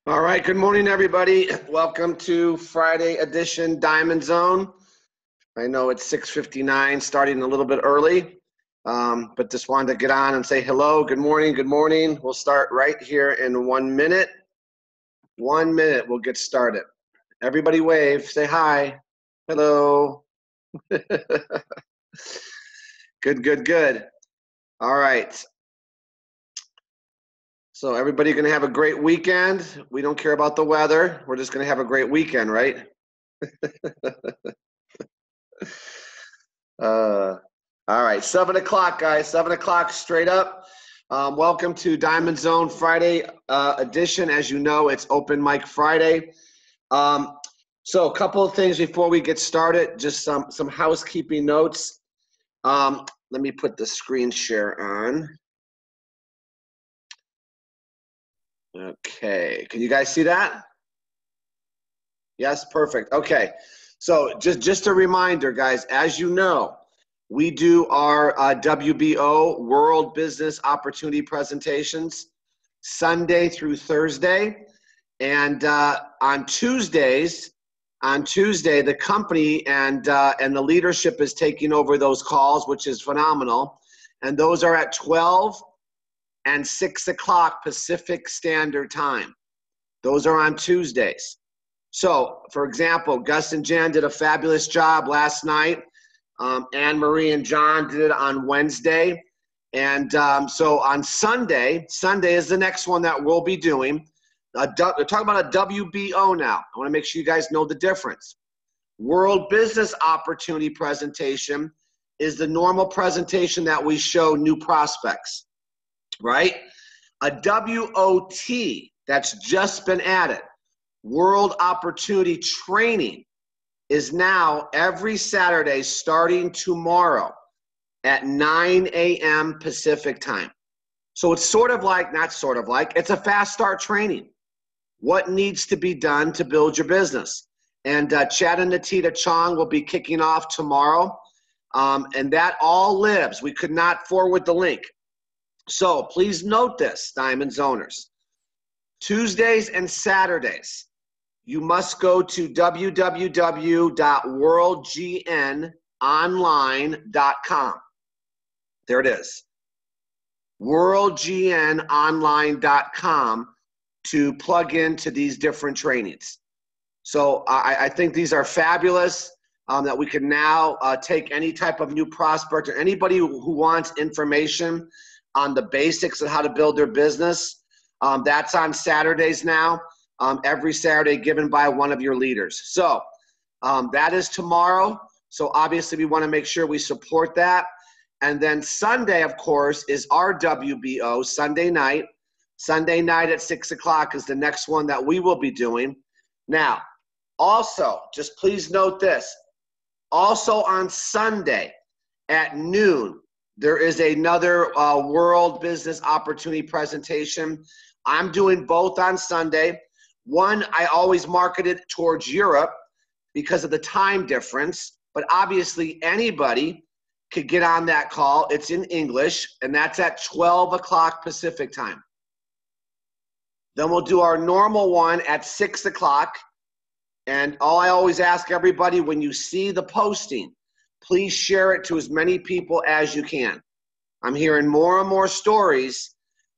All right, good morning, everybody. Welcome to Friday edition Diamond Zone. I know it's 6:59, starting a little bit early, but just wanted to get on and say hello. Good morning, good morning. We'll start right here in 1 minute. 1 minute, we'll get started. Everybody wave, say hi. Hello. Good, good, good. All right. So everybody gonna have a great weekend. We don't care about the weather. We're just gonna have a great weekend, right? All right, 7 o'clock, guys. 7 o'clock straight up. Welcome to Diamond Zone Friday edition. As you know, it's Open Mic Friday. So a couple of things before we get started, just some housekeeping notes. Let me put the screen share on. Okay, can you guys see that? Yes, perfect. Okay, so just a reminder, guys, as you know, we do our WBO World Business Opportunity presentations Sunday through Thursday. And on Tuesday, the company and the leadership is taking over those calls, which is phenomenal. And those are at 12 and 6 o'clock Pacific Standard Time. Those are on Tuesdays. So, for example, Gus and Jan did a fabulous job last night. Anne Marie and John did it on Wednesday. And so on Sunday is the next one that we'll be doing. We're talking about a WBO now. I want to make sure you guys know the difference. World Business Opportunity presentation is the normal presentation that we show new prospects, right? A WOT that's just been added, World Opportunity Training, is now every Saturday starting tomorrow at 9 a.m. Pacific time. So it's it's a fast start training. What needs to be done to build your business? And Chad and Natita Chong will be kicking off tomorrow. And that all lives. We could not forward the link. So please note this, Diamond Zoners. Tuesdays and Saturdays, you must go to www.worldgnonline.com. There it is. worldgnonline.com to plug into these different trainings. So I think these are fabulous, that we can now take any type of new prospect or anybody who wants information on the basics of how to build their business. That's on Saturdays now, every Saturday given by one of your leaders. So that is tomorrow. So obviously we want to make sure we support that. And then Sunday, of course, is our WBO, Sunday night. Sunday night at 6 o'clock is the next one that we will be doing. Now, also, just please note this. Also on Sunday at noon, there is another World Business Opportunity presentation. I'm doing both on Sunday. One, I always market it towards Europe because of the time difference, but obviously anybody could get on that call. It's in English, and that's at 12 o'clock Pacific time. Then we'll do our normal one at 6 o'clock. And all I always ask everybody, when you see the posting, please share it to as many people as you can. I'm hearing more and more stories,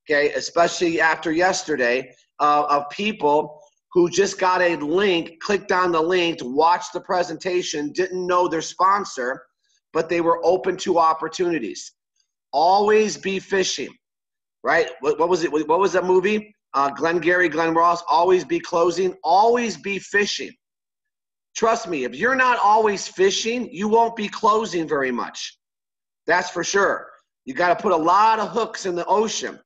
okay, especially after yesterday, of people who just got a link, clicked on the link to watch the presentation, didn't know their sponsor, but they were open to opportunities. Always be fishing, right? What was it? What was that movie? Glengarry Glen Ross, Always Be Closing. Always be fishing. Trust me, if you're not always fishing, you won't be closing very much. That's for sure. You got to put a lot of hooks in the ocean.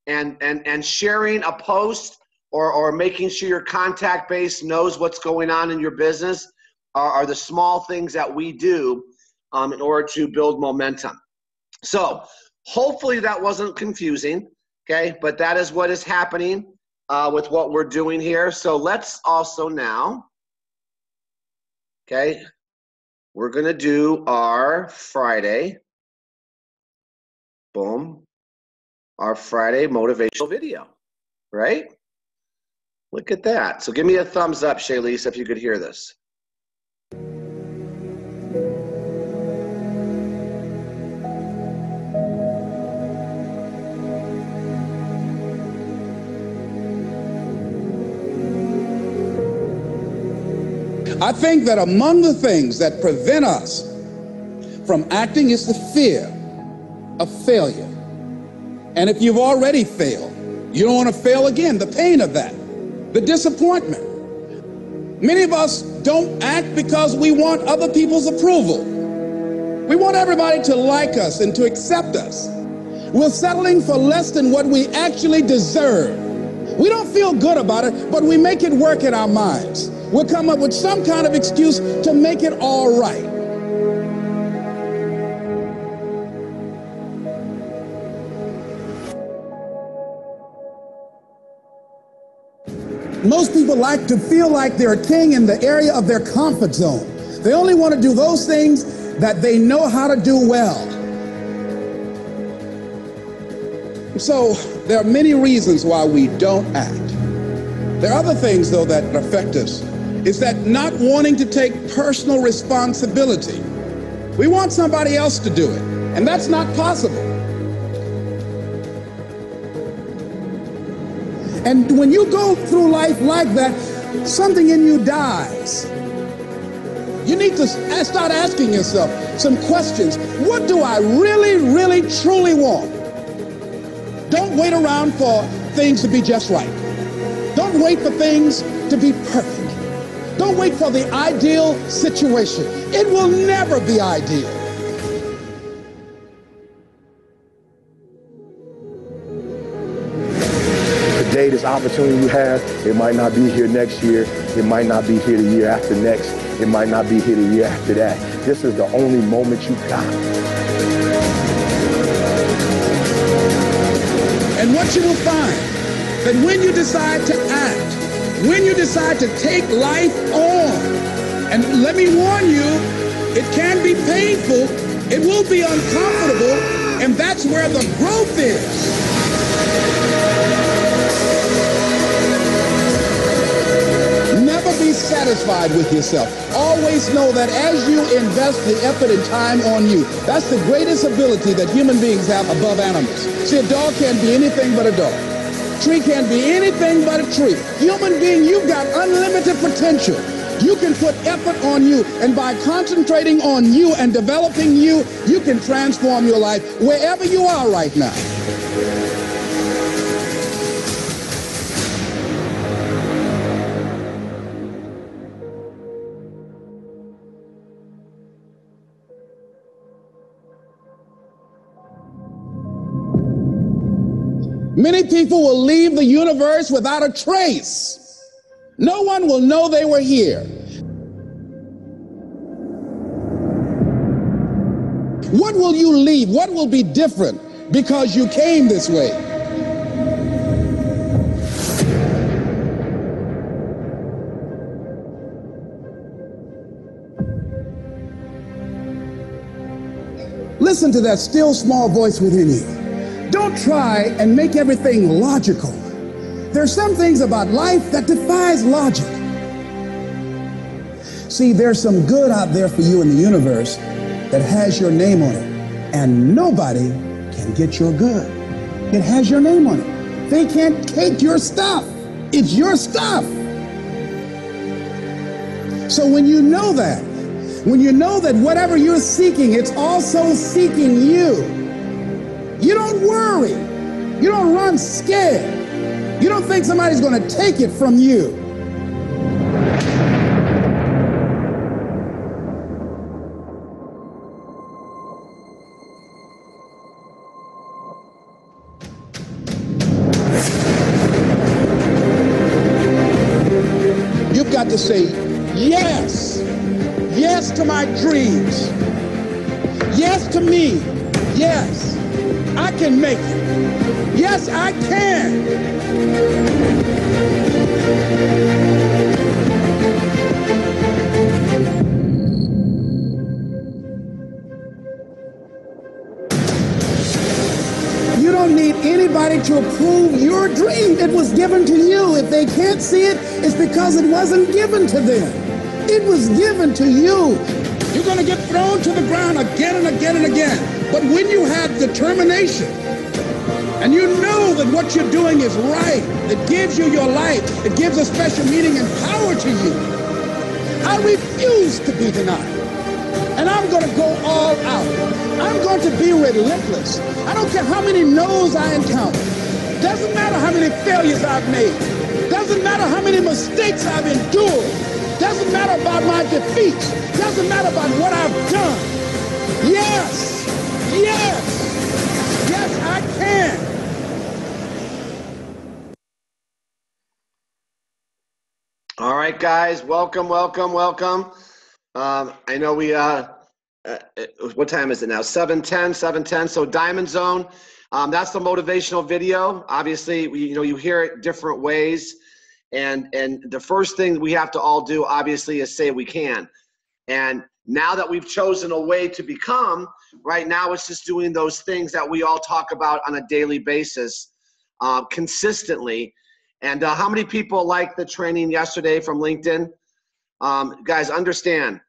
And sharing a post or making sure your contact base knows what's going on in your business are the small things that we do in order to build momentum. So hopefully that wasn't confusing, okay? But that is what is happening with what we're doing here. So let's also now, okay, we're going to do our Friday, boom, our Friday motivational video, right? Look at that. So give me a thumbs up, Shaylise, if you could hear this. I think that among the things that prevent us from acting is the fear of failure. And if you've already failed, you don't want to fail again. The pain of that, the disappointment. Many of us don't act because we want other people's approval. We want everybody to like us and to accept us. We're settling for less than what we actually deserve. We don't feel good about it, but we make it work in our minds. We'll come up with some kind of excuse to make it all right. Most people like to feel like they're a king in the area of their comfort zone. They only want to do those things that they know how to do well. So there are many reasons why we don't act. There are other things, though, that affect us. Is that not wanting to take personal responsibility. We want somebody else to do it, and that's not possible. And when you go through life like that, something in you dies. You need to start asking yourself some questions. What do I really, really, truly want? Don't wait around for things to be just right. Don't wait for things to be perfect. Don't wait for the ideal situation. It will never be ideal. Today, this opportunity you have, it might not be here next year. It might not be here the year after next. It might not be here the year after that. This is the only moment you got. And what you will find, that when you decide to act, when you decide to take life on, and let me warn you, it can be painful, it will be uncomfortable, and that's where the growth is. Never be satisfied with yourself. Always know that as you invest the effort and time on you, that's the greatest ability that human beings have above animals. See, a dog can't be anything but a dog. Tree can't be anything but a tree. Human being, you've got unlimited potential. You can put effort on you, and by concentrating on you and developing you, you can transform your life wherever you are right now. Many people will leave the universe without a trace. No one will know they were here. What will you leave? What will be different because you came this way? Listen to that still small voice within you. Don't try and make everything logical. There's some things about life that defies logic. See, there's some good out there for you in the universe that has your name on it, and nobody can get your good. It has your name on it. They can't take your stuff. It's your stuff. So when you know that whatever you're seeking, it's also seeking you. You don't worry. You don't run scared. You don't think somebody's going to take it from you. You've got to say yes. Yes to my dreams. Yes to me. Yes. I can make it. Yes, I can. You don't need anybody to approve your dream. It was was given to you. If they can't see it, it's because it wasn't given to them. It was given to you. You're going to get thrown to the ground again and again and again. But when you have determination and you know that what you're doing is right, it gives you your life, it gives a special meaning and power to you. I refuse to be denied. And I'm going to go all out. I'm going to be relentless. I don't care how many no's I encounter. Doesn't matter how many failures I've made. Doesn't matter how many mistakes I've endured. Doesn't matter about my defeats. Doesn't matter about what I've done. Yes, yes, yes, I can. All right, guys, welcome. I know we, what time is it now? 7:10. So Diamond Zone, that's the motivational video. Obviously, you hear it different ways. And the first thing we have to all do, obviously, is say we can. And now that we've chosen a way to become, right now it's just doing those things that we all talk about on a daily basis, consistently. And how many people liked the training yesterday from LinkedIn? Guys, understand,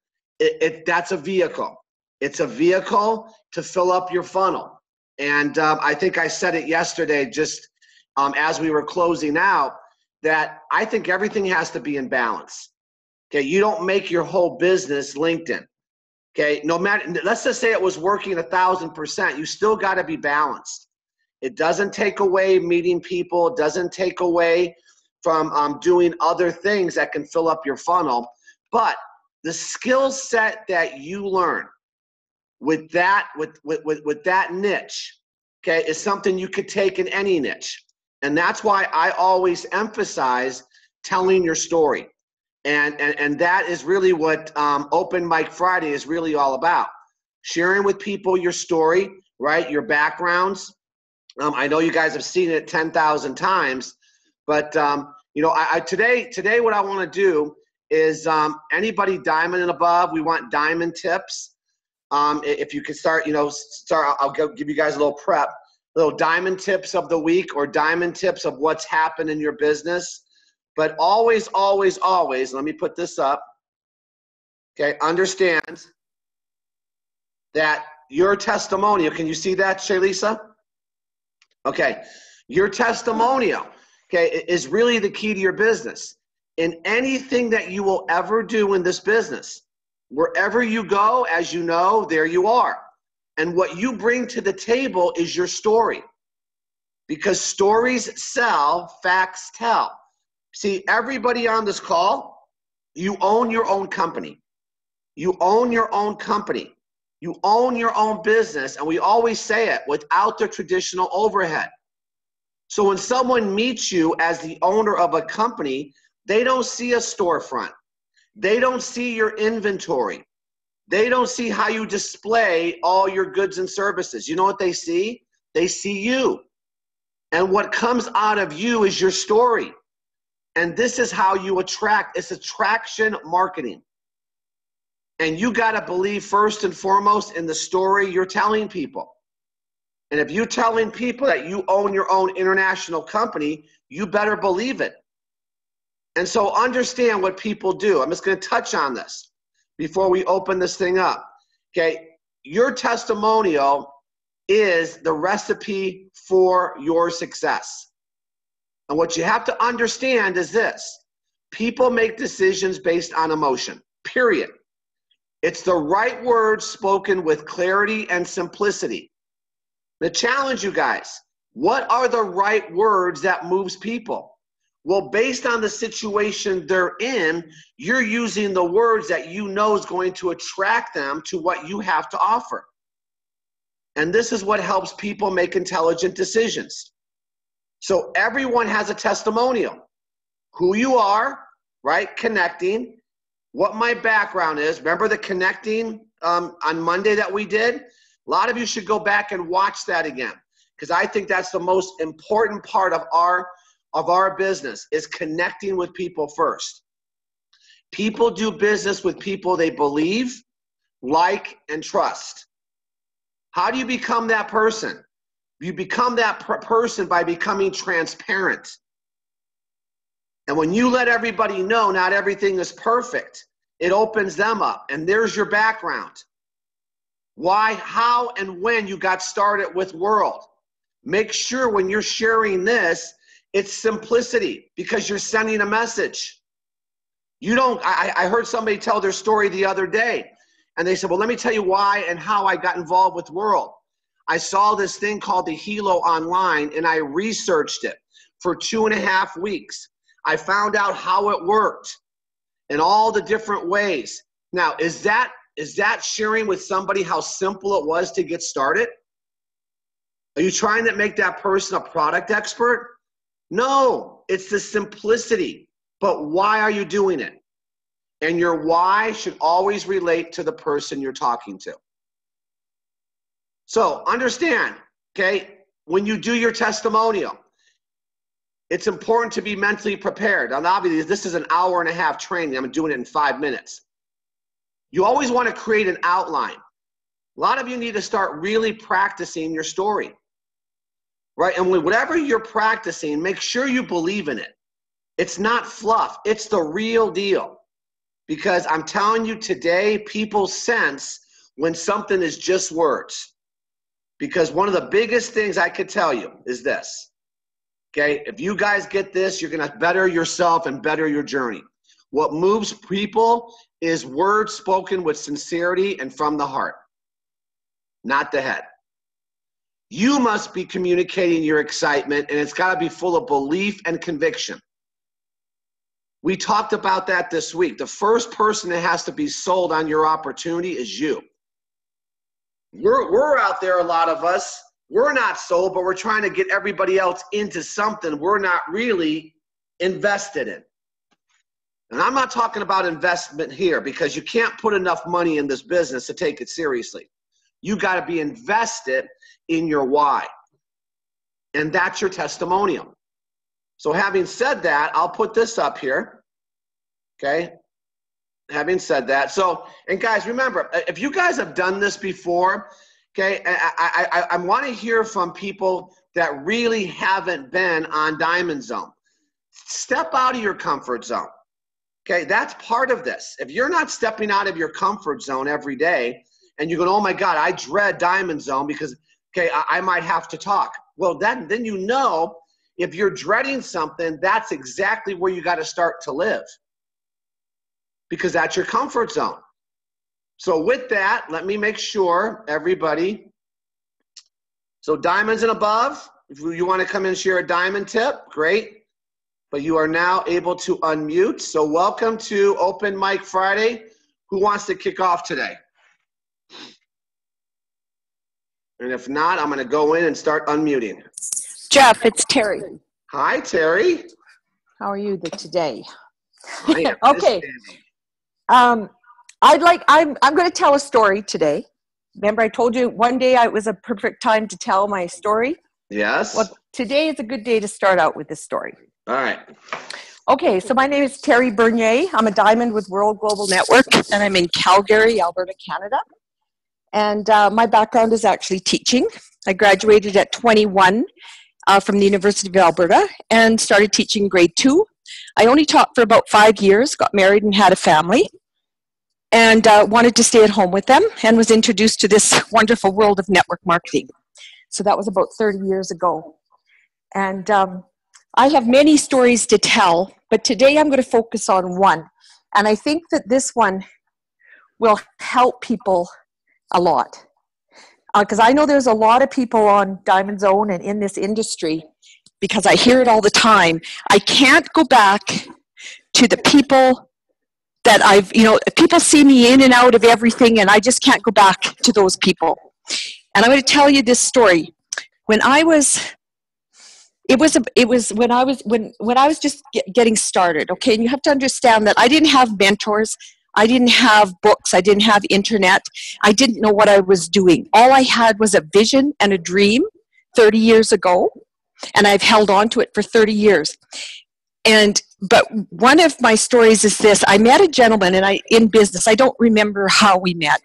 that's a vehicle. It's a vehicle to fill up your funnel. And I think I said it yesterday just as we were closing out, that I think everything has to be in balance. Okay, you don't make your whole business LinkedIn. Okay, no matter, let's just say it was working 1,000%, you still got to be balanced. It doesn't take away meeting people. It doesn't take away from doing other things that can fill up your funnel. But the skill set that you learn with that niche, okay, is something you could take in any niche. And that's why I always emphasize telling your story. And that is really what Open Mic Friday is really all about. Sharing with people your story, right, your backgrounds. I know you guys have seen it 10,000 times, but today what I want to do is anybody diamond and above, we want diamond tips. If you could start, I'll give you guys a little prep. Little diamond tips of the week or diamond tips of what's happened in your business. But always, let me put this up. Okay, understand that your testimonial, can you see that, Shaylisa? Okay, your testimonial, okay, is really the key to your business. In anything that you will ever do in this business, wherever you go, as you know, there you are. And what you bring to the table is your story. Because stories sell, facts tell. See, everybody on this call, you own your own company. You own your own company. You own your own business. And we always say it, without the traditional overhead. So when someone meets you as the owner of a company, they don't see a storefront. They don't see your inventory. They don't see how you display all your goods and services. You know what they see? They see you. And what comes out of you is your story. And this is how you attract. It's attraction marketing. And you got to believe first and foremost in the story you're telling people. And if you're telling people that you own your own international company, you better believe it. And so understand what people do. I'm just going to touch on this before we open this thing up. Okay, your testimonial is the recipe for your success. And what you have to understand is this: people make decisions based on emotion, period. It's the right words spoken with clarity and simplicity. The challenge, you guys, what are the right words that moves people? Well, based on the situation they're in, you're using the words that you know is going to attract them to what you have to offer. And this is what helps people make intelligent decisions. So everyone has a testimonial. Who you are, right? Connecting. What my background is. Remember the connecting on Monday that we did? A lot of you should go back and watch that again, because I think that's the most important part of our business, is connecting with people first. People do business with people they believe, like, and trust. How do you become that person? You become that person by becoming transparent. And when you let everybody know not everything is perfect, it opens them up. And there's your background. Why, how, and when you got started with World. Make sure when you're sharing this, it's simplicity, because you're sending a message. You don't, I heard somebody tell their story the other day, and they said, well, let me tell you why and how I got involved with World. I saw this thing called the Hilo online, and I researched it for 2.5 weeks. I found out how it worked in all the different ways. Now, is that sharing with somebody how simple it was to get started? Are you trying to make that person a product expert? No, it's the simplicity. But why are you doing it? And your why should always relate to the person you're talking to. So understand, okay, when you do your testimonial, it's important to be mentally prepared. And obviously, this is an 1.5 hour training. I'm doing it in 5 minutes. You always want to create an outline. A lot of you need to start really practicing your story, right? And whatever you're practicing, make sure you believe in it. It's not fluff. It's the real deal. Because I'm telling you today, people sense when something is just words. Because one of the biggest things I could tell you is this. Okay, if you guys get this, you're going to better yourself and better your journey. What moves people is words spoken with sincerity and from the heart, not the head. You must be communicating your excitement, and it's got to be full of belief and conviction. We talked about that this week. The first person that has to be sold on your opportunity is you. We're out there, a lot of us. We're not sold, but we're trying to get everybody else into something we're not really invested in. And I'm not talking about investment here, because you can't put enough money in this business to take it seriously. You got to be invested in your why. And that's your testimonial. So having said that, I'll put this up here. Okay. Having said that. So, and guys, remember, if you guys have done this before, okay, I want to hear from people that really haven't been on Diamond Zone. Step out of your comfort zone. Okay, that's part of this. If you're not stepping out of your comfort zone every day and you're going, oh my God, I dread Diamond Zone because, okay, I might have to talk. Well, then you know, if you're dreading something, that's exactly where you got to start to live, because that's your comfort zone. So with that, let me make sure everybody, so diamonds and above, if you want to come in and share a diamond tip, great. But you are now able to unmute. So welcome to Open Mic Friday. Who wants to kick off today? And if not, I'm going to go in and start unmuting. Jeff, it's Terry. Hi, Terry. How are you today? Okay. I'm going to tell a story today. Remember I told you one day it was a perfect time to tell my story? Yes. Well, today is a good day to start out with this story. All right. Okay, so my name is Terry Bernier. I'm a diamond with World Global Network, and I'm in Calgary, Alberta, Canada. And my background is actually teaching. I graduated at 21 from the University of Alberta and started teaching grade 2. I only taught for about 5 years, got married and had a family, and wanted to stay at home with them, and was introduced to this wonderful world of network marketing. So that was about 30 years ago. And I have many stories to tell, but today I'm going to focus on one. And I think that this one will help people a lot. Because I know there's a lot of people on Diamond Zone and in this industry, because I hear it all the time. I can't go back to the people that people see me in and out of everything, and I just can't go back to those people. And I'm going to tell you this story. When I was when I was just getting started, okay? And you have to understand that I didn't have mentors. I didn't have books. I didn't have internet. I didn't know what I was doing. All I had was a vision and a dream 30 years ago, and I've held on to it for 30 years. But one of my stories is this. I met a gentleman in business. I don't remember how we met,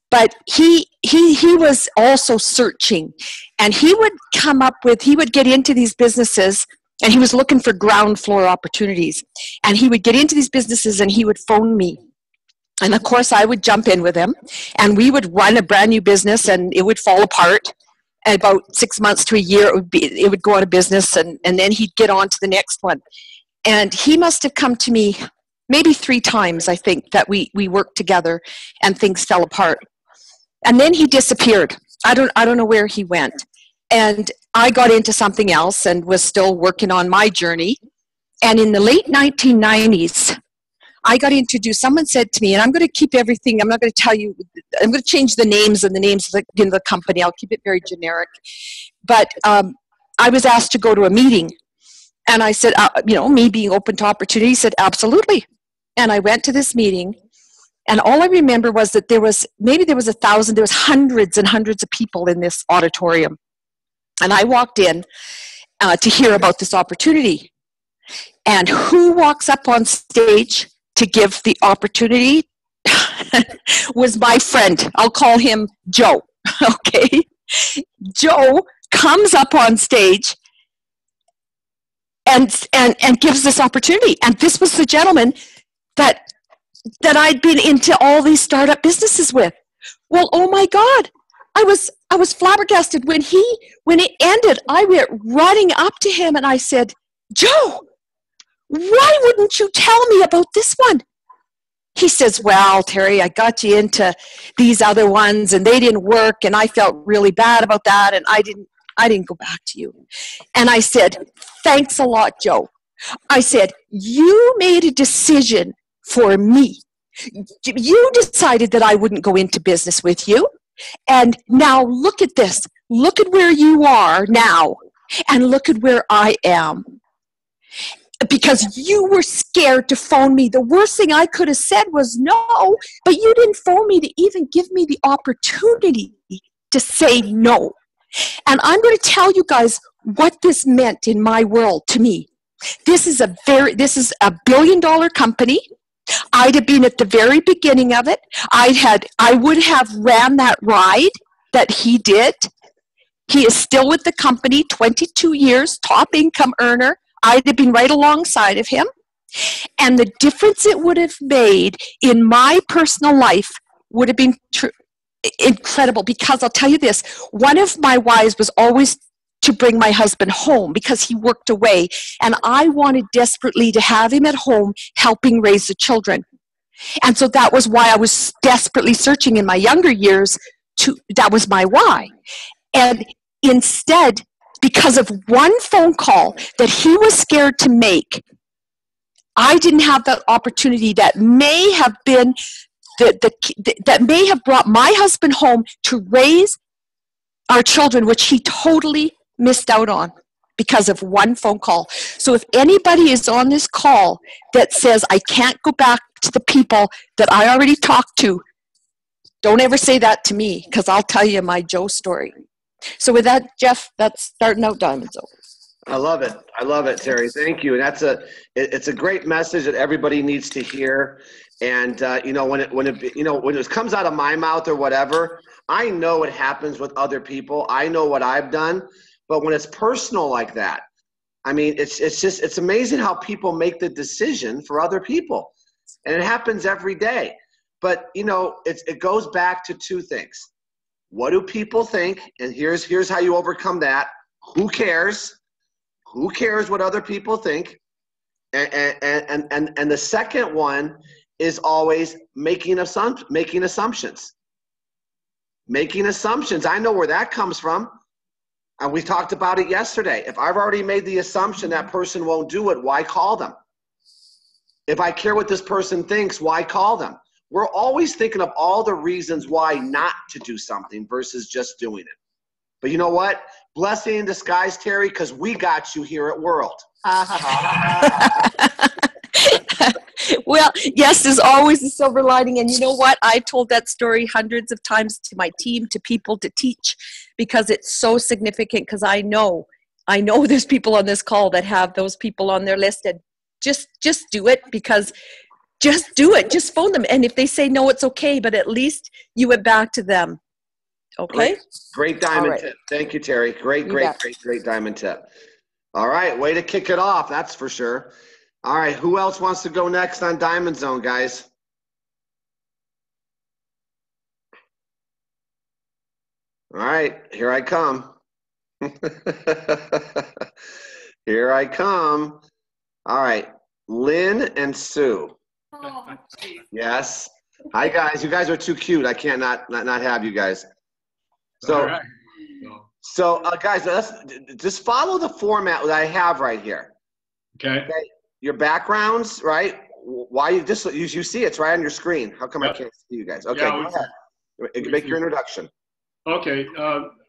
but he was also searching, and he would get into these businesses And he was looking for ground floor opportunities. And he would get into these businesses and he would phone me. And of course, I would jump in with him. And we would run a brand new business and it would fall apart. And about 6 months to a year, it would go out of business. And then he'd get on to the next one. And he must have come to me maybe 3 times, I think, that we worked together and things fell apart. And then he disappeared. I don't know where he went. And I got into something else and was still working on my journey. And in the late 1990s, I got introduced. Someone said to me, and I'm going to keep everything, I'm not going to tell you, I'm going to change the names and the names of the company. I'll keep it very generic. But I was asked to go to a meeting. And I said, me being open to opportunity, said, absolutely. And I went to this meeting. And all I remember was that there was 1,000, there was hundreds and hundreds of people in this auditorium. And I walked in to hear about this opportunity. And who walks up on stage to give the opportunity was my friend. I'll call him Joe, okay? Joe comes up on stage and gives this opportunity. And this was the gentleman that I'd been into all these startup businesses with. Well, oh my God. I was flabbergasted. When it ended, I went running up to him and I said, Joe, why wouldn't you tell me about this one? He says, well, Terry, I got you into these other ones and they didn't work and I felt really bad about that and I didn't go back to you. And I said, thanks a lot, Joe. I said, you made a decision for me. You decided that I wouldn't go into business with you. And now look at this. Look at where you are now and look at where I am. Because you were scared to phone me. The worst thing I could have said was no, but you didn't phone me to even give me the opportunity to say no. And I'm going to tell you guys what this meant in my world to me. This is a $1 billion company. I'd have been at the very beginning of it. I would have ran that ride that he did. He is still with the company, 22 years, top income earner. I'd have been right alongside of him. And the difference it would have made in my personal life would have been incredible. Because I'll tell you this, one of my whys was always to bring my husband home because he worked away. And I wanted desperately to have him at home helping raise the children. And so that was why I was desperately searching in my younger years. That was my why. And instead, because of one phone call that he was scared to make, I didn't have that opportunity that may have been that may have brought my husband home to raise our children, which he totally missed out on because of one phone call. So if anybody is on this call that says, I can't go back to the people that I already talked to, don't ever say that to me because I'll tell you my Joe story. So with that, Jeff, that's Starting Out Diamonds over. I love it. I love it, Terry. Thank you. And it's a great message that everybody needs to hear. And when it comes out of my mouth or whatever, I know it happens with other people. I know what I've done. But when it's personal like that, I mean, it's amazing how people make the decision for other people. And it happens every day. But, it goes back to 2 things. What do people think? And here's how you overcome that. Who cares? Who cares what other people think? And the second one is always making assumptions. Making assumptions. I know where that comes from. And we talked about it yesterday. If I've already made the assumption that person won't do it, why call them? If I care what this person thinks, why call them? We're always thinking of all the reasons why not to do something versus just doing it. But you know what? Blessing in disguise, Terry, because we got you here at World. Well, yes, there's always a silver lining. And you know what? I told that story hundreds of times to my team, to people to teach, because it's so significant. Because I know there's people on this call that have those people on their list. And just do it, because just do it. Just phone them. And if they say no, it's okay. But at least you went back to them. Okay? Great diamond tip. Thank you, Terry. Great diamond tip. All right, way to kick it off, that's for sure. All right, who else wants to go next on Diamond Zone, guys? All right, here I come. Here I come. All right, Lynn and Sue. Oh, Yes. Hi, guys. You guys are too cute. I can't not have you guys. So, All right. guys, let's just follow the format that I have right here. Okay. Your backgrounds, right? Why you see it's right on your screen. How come I can't see you guys? Okay, Yeah, go ahead. Make your introduction. Okay.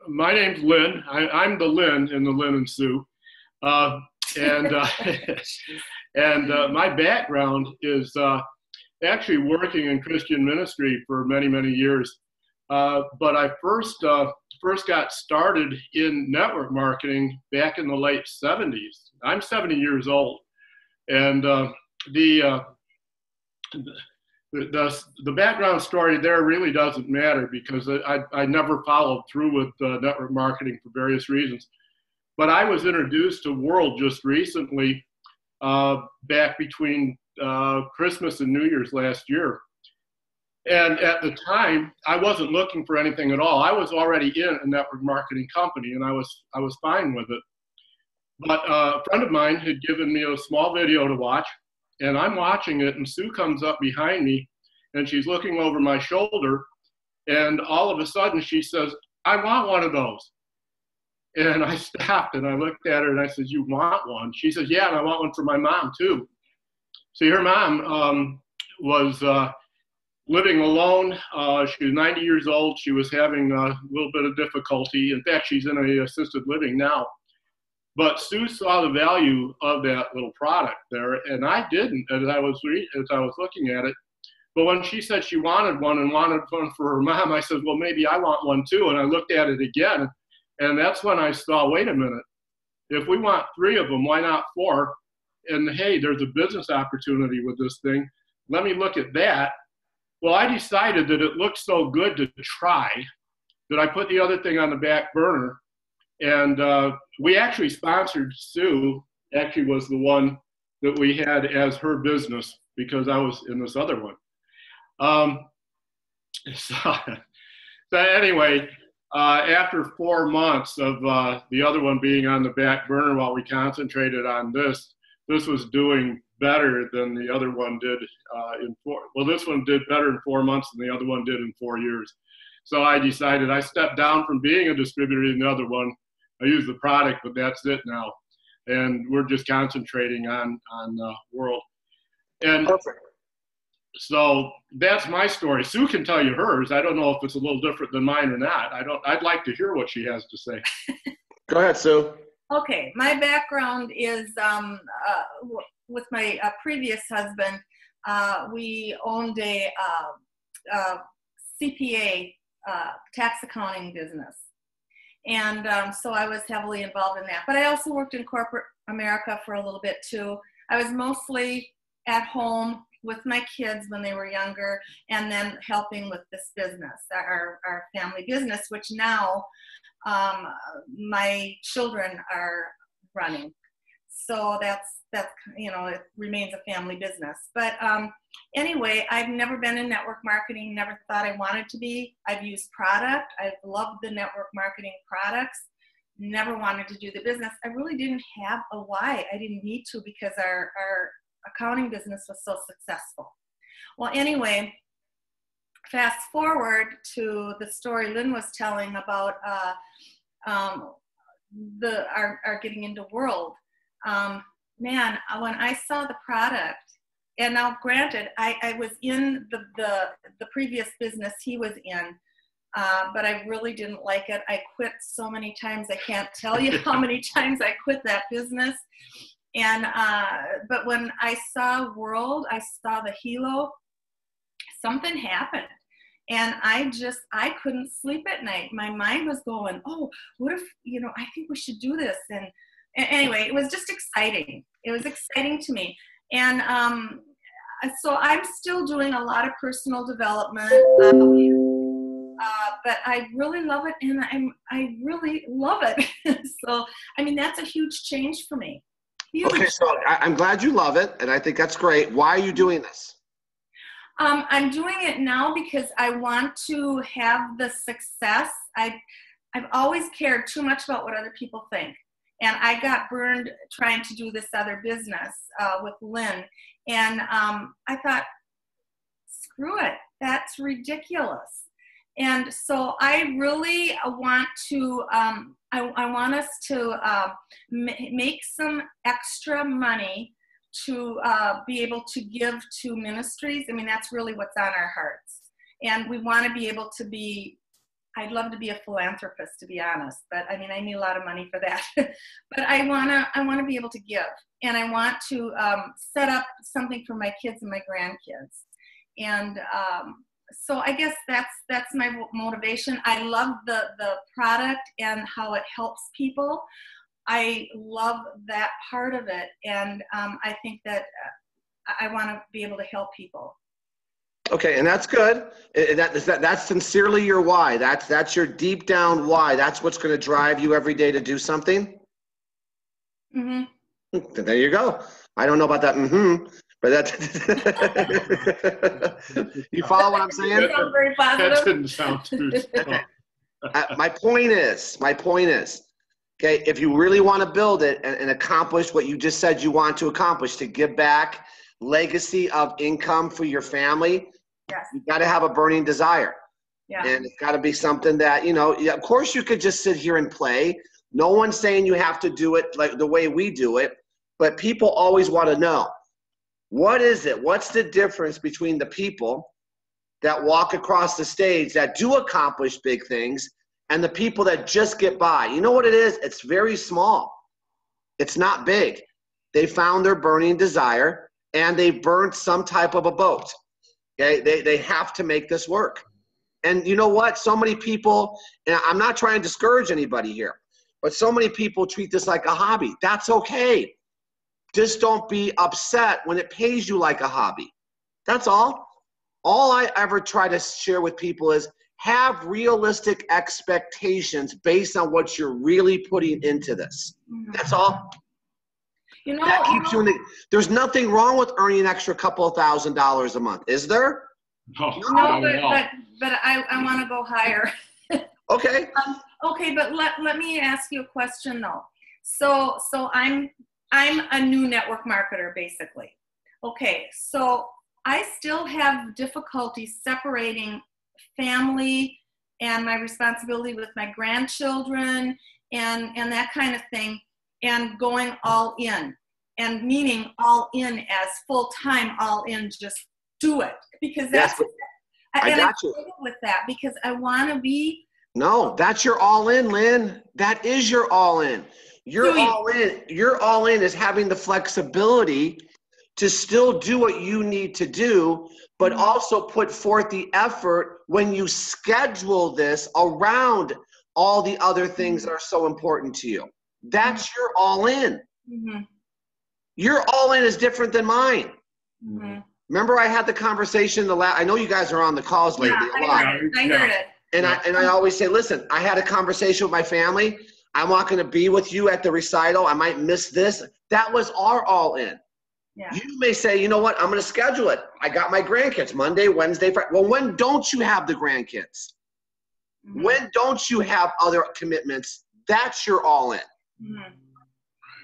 My name's Lynn. I'm the Lynn in the Lynn and Sue. And my background is actually working in Christian ministry for many, many years. But I first got started in network marketing back in the late 70s. I'm 70 years old. And the background story there really doesn't matter because I never followed through with network marketing for various reasons. But I was introduced to World just recently, back between Christmas and New Year's last year. And at the time, I wasn't looking for anything at all. I was already in a network marketing company, and I was fine with it. But a friend of mine had given me a small video to watch, and I'm watching it, and Sue comes up behind me, and she's looking over my shoulder, and all of a sudden she says, "I want one of those." And I stopped, and I looked at her, and I said, "You want one?" She says, "Yeah, and I want one for my mom, too." See, her mom was living alone. She was 90 years old. She was having a little bit of difficulty. In fact, she's in a assisted living now. But Sue saw the value of that little product there, and I didn't as I was looking at it. But when she said she wanted one and wanted one for her mom, I said, "Well, maybe I want one too." And I looked at it again, and that's when I saw, wait a minute, if we want 3 of them, why not 4? And hey, there's a business opportunity with this thing. Let me look at that. Well, I decided that it looked so good to try that I put the other thing on the back burner. And we actually sponsored Sue, actually was the one that we had as her business because I was in this other one. So anyway, after 4 months of the other one being on the back burner while we concentrated on this was doing better than the other one did this one did better in 4 months than the other one did in 4 years. So I decided I stepped down from being a distributor in the other one. I use the product, but that's it now. And we're just concentrating on World. And Perfect. so that's my story. Sue can tell you hers. I don't know if it's a little different than mine or not. I'd like to hear what she has to say. Go ahead, Sue. okay. My background is with my previous husband. We owned a CPA tax accounting business. And so I was heavily involved in that. But I also worked in corporate America for a little bit too. I was mostly at home with my kids when they were younger, and then helping with this business, our family business, which now my children are running. So that's it remains a family business. But anyway, I've never been in network marketing, never thought I wanted to be. I've used product. I've loved the network marketing products, never wanted to do the business. I really didn't have a why. I didn't need to because our accounting business was so successful. Well, anyway, fast forward to the story Lynn was telling about our getting into World. Man, when I saw the product, and now granted, I was in the previous business he was in, but I really didn't like it. I quit so many times, I can't tell you how many times I quit that business. And but when I saw World, I saw the Hilo, something happened. And I couldn't sleep at night. My mind was going, oh, what if, I think we should do this. And anyway, it was just exciting. It was exciting to me. And so I'm still doing a lot of personal development, but I really love it, and I really love it. So, I mean, that's a huge change for me. Huge. Okay, so I'm glad you love it, and I think that's great. Why are you doing this? I'm doing it now because I want to have the success. I've always cared too much about what other people think. And I got burned trying to do this other business with Lynn. And I thought, screw it, that's ridiculous. And so I really want to, I want us to make some extra money to be able to give to ministries. I mean, that's really what's on our hearts. And we want to be able to be, I'd love to be a philanthropist, to be honest, but I mean, I need a lot of money for that. But I want to be able to give, and I want to set up something for my kids and my grandkids. And so I guess that's my motivation. I love the product and how it helps people. I love that part of it, and I think that I want to be able to help people. Okay, and that's good. That's sincerely your why. That's your deep down why. That's what's going to drive you every day to do something. Mm-hmm. There you go. I don't know about that. But that. You follow what I'm saying? Very positive. That didn't sound too strong. My point is, okay, if you really want to build it and accomplish what you just said you want to accomplish, to give back, legacy of income for your family, yes, you got to have a burning desire. Yeah. And it's got to be something that, of course you could just sit here and play. No one's saying you have to do it like the way we do it, but people always want to know, what is it? What's the difference between the people that walk across the stage that do accomplish big things and the people that just get by? You know what it is? It's very small. It's not big. They found their burning desire and they burnt some type of a boat. Okay, they have to make this work. And you know what? So many people, and I'm not trying to discourage anybody here, but so many people treat this like a hobby. That's okay. Just don't be upset when it pays you like a hobby. That's all. All I ever try to share with people is have realistic expectations based on what you're really putting into this. That's all. That keeps you in the, there's nothing wrong with earning an extra couple of $1,000s a month, is there? No, but I want to go higher. Okay. Okay, but let me ask you a question though. So I'm a new network marketer basically. Okay, so I still have difficulty separating family and my responsibility with my grandchildren and that kind of thing, and going all in, and meaning all in as full-time, all in, just do it, because that's I got you with that, because I want to be. No, that's your all in, Lynn. That is your all in. Your all in is having the flexibility to still do what you need to do, but also put forth the effort when you schedule this around all the other things that are so important to you. That's your all in. Your all in is different than mine. Remember, I had the conversation I know you guys are on the calls lately a lot. I heard it. And I always say, listen, I had a conversation with my family. I'm not going to be with you at the recital. I might miss this. That was our all in. Yeah. You may say, you know what? I'm going to schedule it. I got my grandkids Monday, Wednesday, Friday. Well, when don't you have the grandkids? When don't you have other commitments? That's your all in.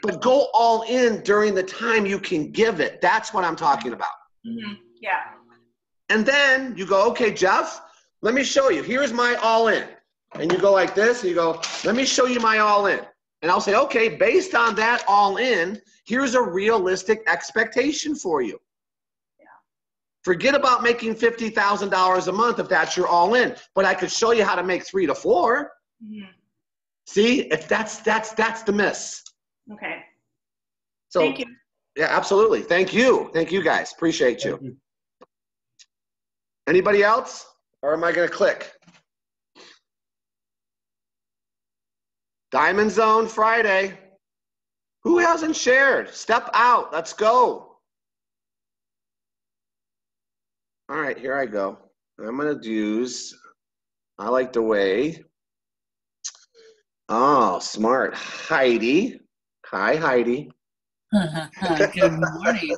But go all in during the time you can give it. That's what I'm talking about. Yeah. And then you go, okay, Jeff, let me show you. Here's my all in. And you go like this, and you go, let me show you my all in. And I'll say, okay, based on that all in, here's a realistic expectation for you. Yeah. Forget about making $50,000 a month if that's your all in. But I could show you how to make 3 to 4. See, if that's the miss. Okay. So, thank you. Yeah, absolutely. Thank you. Thank you guys. Appreciate you. Anybody else? Or am I going to click? Diamond Zone Friday. Who hasn't shared? Step out. Let's go. All right, here I go. I'm going to use I like the way. Oh, smart. Heidi. Hi, Heidi. Good morning.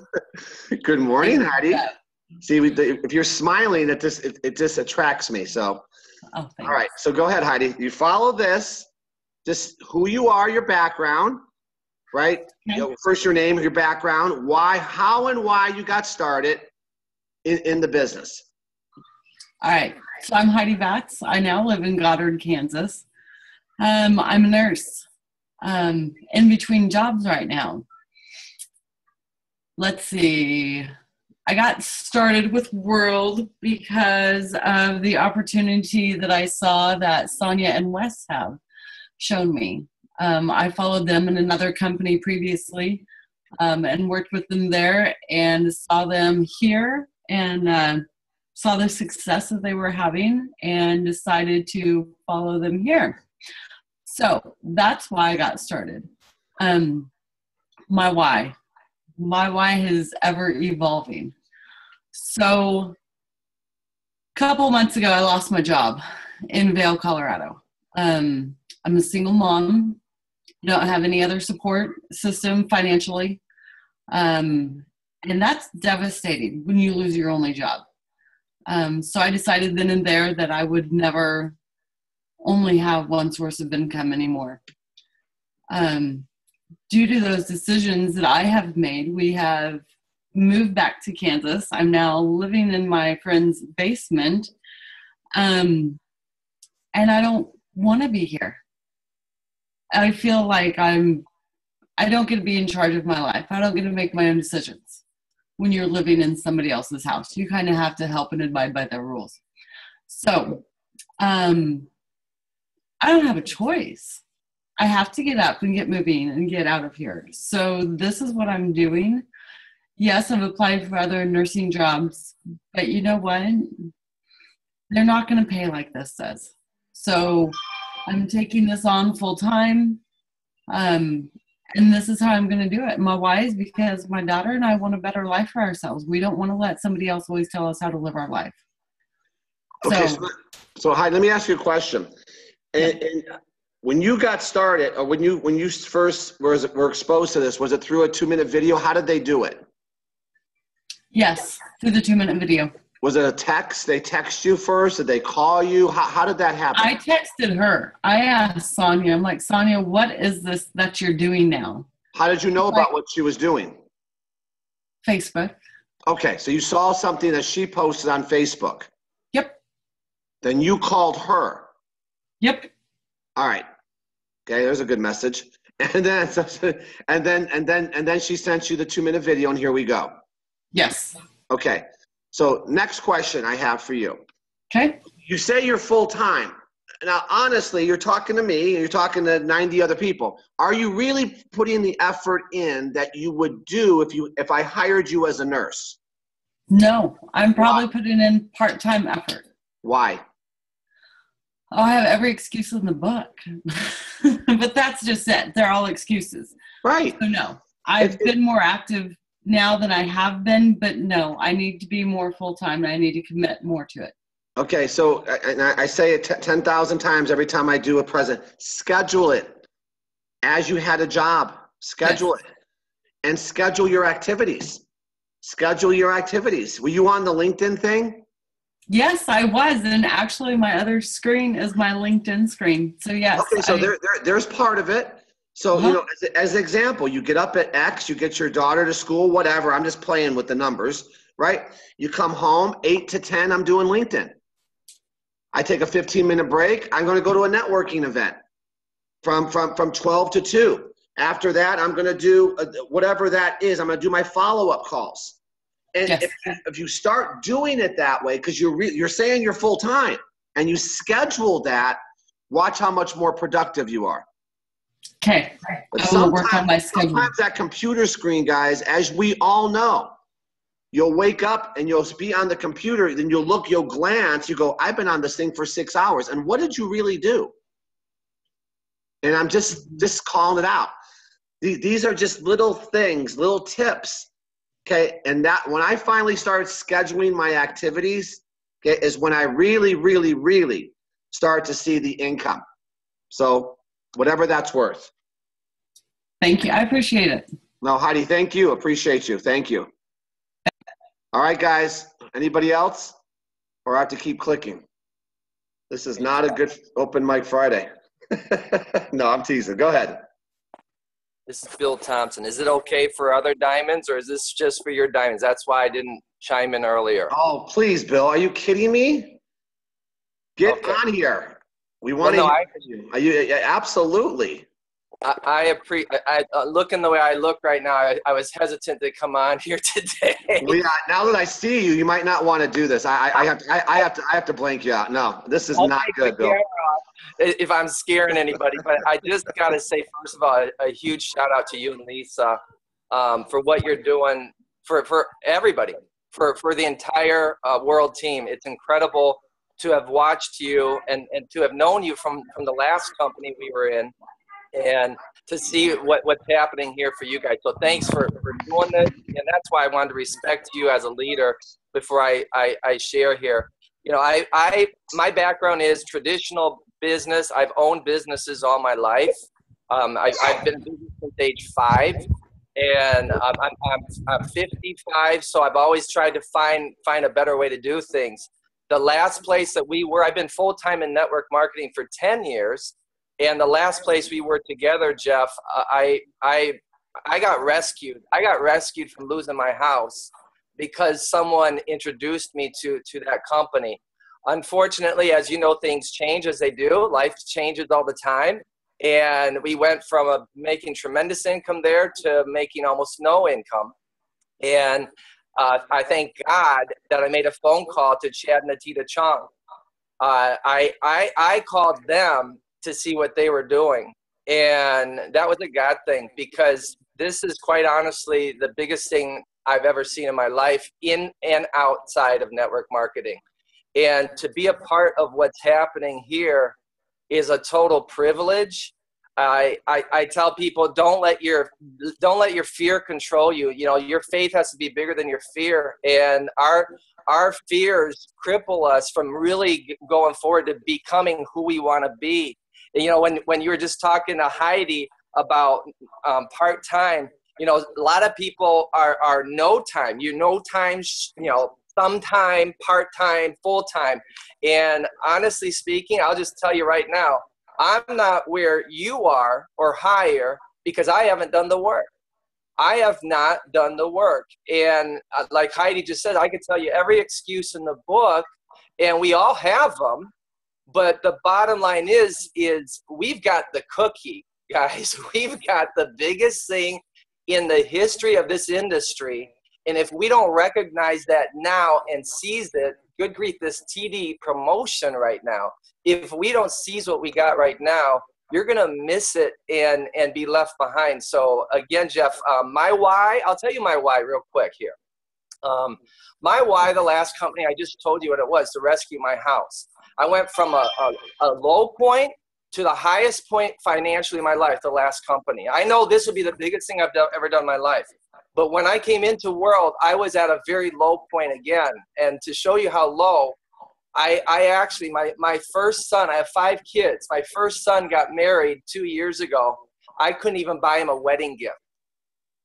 Good morning, Thank you. Heidi. See, if you're smiling, it just attracts me. So, Oh, thanks. all right. So go ahead, Heidi. You follow this. Just who you are, your background, right? Okay. First, your name, your background, why, how, and why you got started in the business. All right. So I'm Heidi Batts. I now live in Goddard, Kansas. I'm a nurse. In between jobs right now. Let's see. I got started with World because of the opportunity that I saw that Sonia and Wes have shown me. I followed them in another company previously and worked with them there and saw them here and saw the success that they were having and decided to follow them here. So that's why I got started. My why is ever evolving. So a couple months ago, I lost my job in Vail, Colorado. I'm a single mom, don't have any other support system financially. And that's devastating when you lose your only job. So I decided then and there that I would never only have one source of income anymore. Due to those decisions that I have made, we have moved back to Kansas. I'm now living in my friend's basement, and I don't want to be here. I feel like I don't get to be in charge of my life. I don't get to make my own decisions. When you're living in somebody else's house, you kind of have to help and abide by their rules. So, I don't have a choice. I have to get up and get moving and get out of here. So this is what I'm doing. Yes, I've applied for other nursing jobs, but you know what? They're not going to pay like this does. So I'm taking this on full time. And this is how I'm going to do it. My why is because my daughter and I want a better life for ourselves. We don't want to let somebody else always tell us how to live our life. Okay, so Heidi, let me ask you a question. And when you got started, or when you first were exposed to this, was it through a 2-minute video? How did they do it? Yes, through the 2-minute video. Was it a text? They text you first? Did they call you? How did that happen? I texted her. I asked Sonia, I'm like, Sonia, what is this that you're doing now? How did you know about what she was doing? Facebook. Okay, so you saw something that she posted on Facebook. Yep. Then you called her. Yep. All right. Okay, there's a good message. And then she sent you the 2-minute video, and here we go. Yes. Okay. So next question I have for you. Okay. You say you're full-time. Now, honestly, you're talking to me, and you're talking to 90 other people. Are you really putting the effort in that you would do if I hired you as a nurse? No, I'm probably putting in part-time effort. Why? Oh, I have every excuse in the book. But that's just it. They're all excuses. Right. So no, I've been more active now than I have been, but no, I need to be more full-time and I need to commit more to it. Okay, so I say it 10,000 times every time I do a present. Schedule it as you had a job. Schedule it. And schedule your activities. Schedule your activities. Were you on the LinkedIn thing? Yes, I was. And actually, my other screen is my LinkedIn screen. So, yes. Okay, so there's part of it. So, you know, as an example, you get up at X, you get your daughter to school, whatever. I'm just playing with the numbers, right? You come home, 8 to 10, I'm doing LinkedIn. I take a 15-minute break. I'm going to go to a networking event from 12 to 2. After that, I'm going to do whatever that is. I'm going to do my follow-up calls. And if you start doing it that way, because you're saying you're full-time and you schedule that, watch how much more productive you are. Okay. But I will work on my schedule. Sometimes that computer screen, guys, as we all know, you'll wake up and you'll be on the computer, then you'll glance, you go, I've been on this thing for 6 hours. And what did you really do? And I'm just calling it out. These are just little things, little tips. Okay, and that when I finally started scheduling my activities, okay, is when I really, really, really start to see the income. So whatever that's worth. Thank you. I appreciate it. No, Heidi, thank you. Appreciate you. Thank you. All right, guys. Anybody else? Or I have to keep clicking? This is not a good open mic Friday. No, I'm teasing. Go ahead. This is Bill Thompson. Is it okay for other diamonds, or is this just for your diamonds? That's why I didn't chime in earlier. Oh, please, Bill. Are you kidding me? Get Okay. on here. We want to hear you. Are you. Absolutely. I looking the way I look right now, I was hesitant to come on here today. Well, yeah, now that I see you, you might not want to do this. I have to blank you out. No, this is not good, Bill. If I'm scaring anybody, but I just got to say, first of all, a huge shout out to you and Lisa for what you're doing for everybody, for the entire world team. It's incredible to have watched you and to have known you from the last company we were in, and to see what's happening here for you guys. So thanks for doing this, and that's why I wanted to respect you as a leader before I share here. You know, my background is traditional business. I've owned businesses all my life. I've been in business since age 5, and I'm 55, so I've always tried to find a better way to do things. The last place that we were, I've been full-time in network marketing for 10 years, and the last place we were together, Jeff, I got rescued. I got rescued from losing my house because someone introduced me to that company. Unfortunately, as you know, things change as they do. Life changes all the time. And we went from making tremendous income there to making almost no income. And I thank God that I made a phone call to Chad and Atita Chong. I called them to see what they were doing. And that was a God thing, because this is quite honestly the biggest thing I've ever seen in my life, in and outside of network marketing. And to be a part of what's happening here is a total privilege. I tell people, don't let your fear control you. You know, your faith has to be bigger than your fear. And our fears cripple us from really going forward to becoming who we want to be. And, you know, when you were just talking to Heidi about part-time, you know, a lot of people are no time. Sometime, part-time, full-time. And honestly speaking, I'll just tell you right now, I'm not where you are or higher because I haven't done the work. I have not done the work. And like Heidi just said, I could tell you every excuse in the book, and we all have them. But the bottom line is we've got the cookie, guys. We've got the biggest thing in the history of this industry. And if we don't recognize that now and seize it, good grief, this TD promotion right now, if we don't seize what we got right now, you're going to miss it and be left behind. So again, Jeff, my why, I'll tell you my why real quick here. My why, the last company, I just told you what it was, to rescue my house. I went from a low point to the highest point financially in my life, the last company. I know this would be the biggest thing I've ever done in my life. But when I came into World, I was at a very low point again. And to show you how low, I actually, my first son, I have 5 kids. My first son got married 2 years ago. I couldn't even buy him a wedding gift.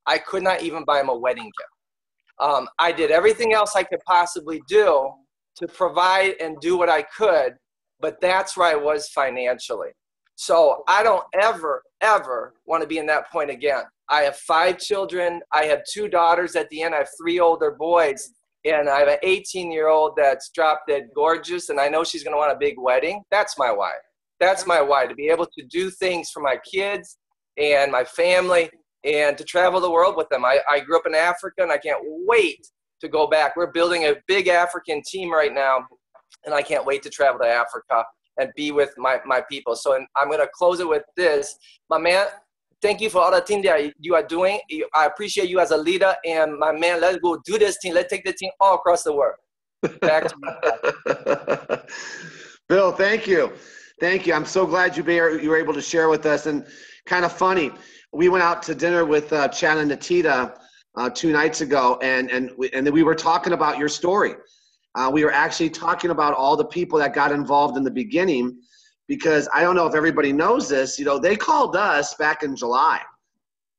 I could not even buy him a wedding gift. I did everything else I could possibly do to provide and do what I could, but that's where I was financially. So I don't ever want to be in that point again. I have 5 children. I have 2 daughters at the end. I have 3 older boys. And I have an 18-year-old that's drop dead gorgeous, and I know she's going to want a big wedding. That's my why. That's my why, to be able to do things for my kids and my family and to travel the world with them. I grew up in Africa, and I can't wait to go back. We're building a big African team right now, and I can't wait to travel to Africa and be with my people. So I'm going to close it with this. My man, thank you for all the things that you are doing. I appreciate you as a leader. And my man, let's go do this team. Let's take the team all across the world. Back to you. Bill, thank you. Thank you. I'm so glad you were able to share with us. And kind of funny, we went out to dinner with Chad and Atita 2 nights ago, and we were talking about your story. We were actually talking about all the people that got involved in the beginning, because I don't know if everybody knows this, you know, they called us back in July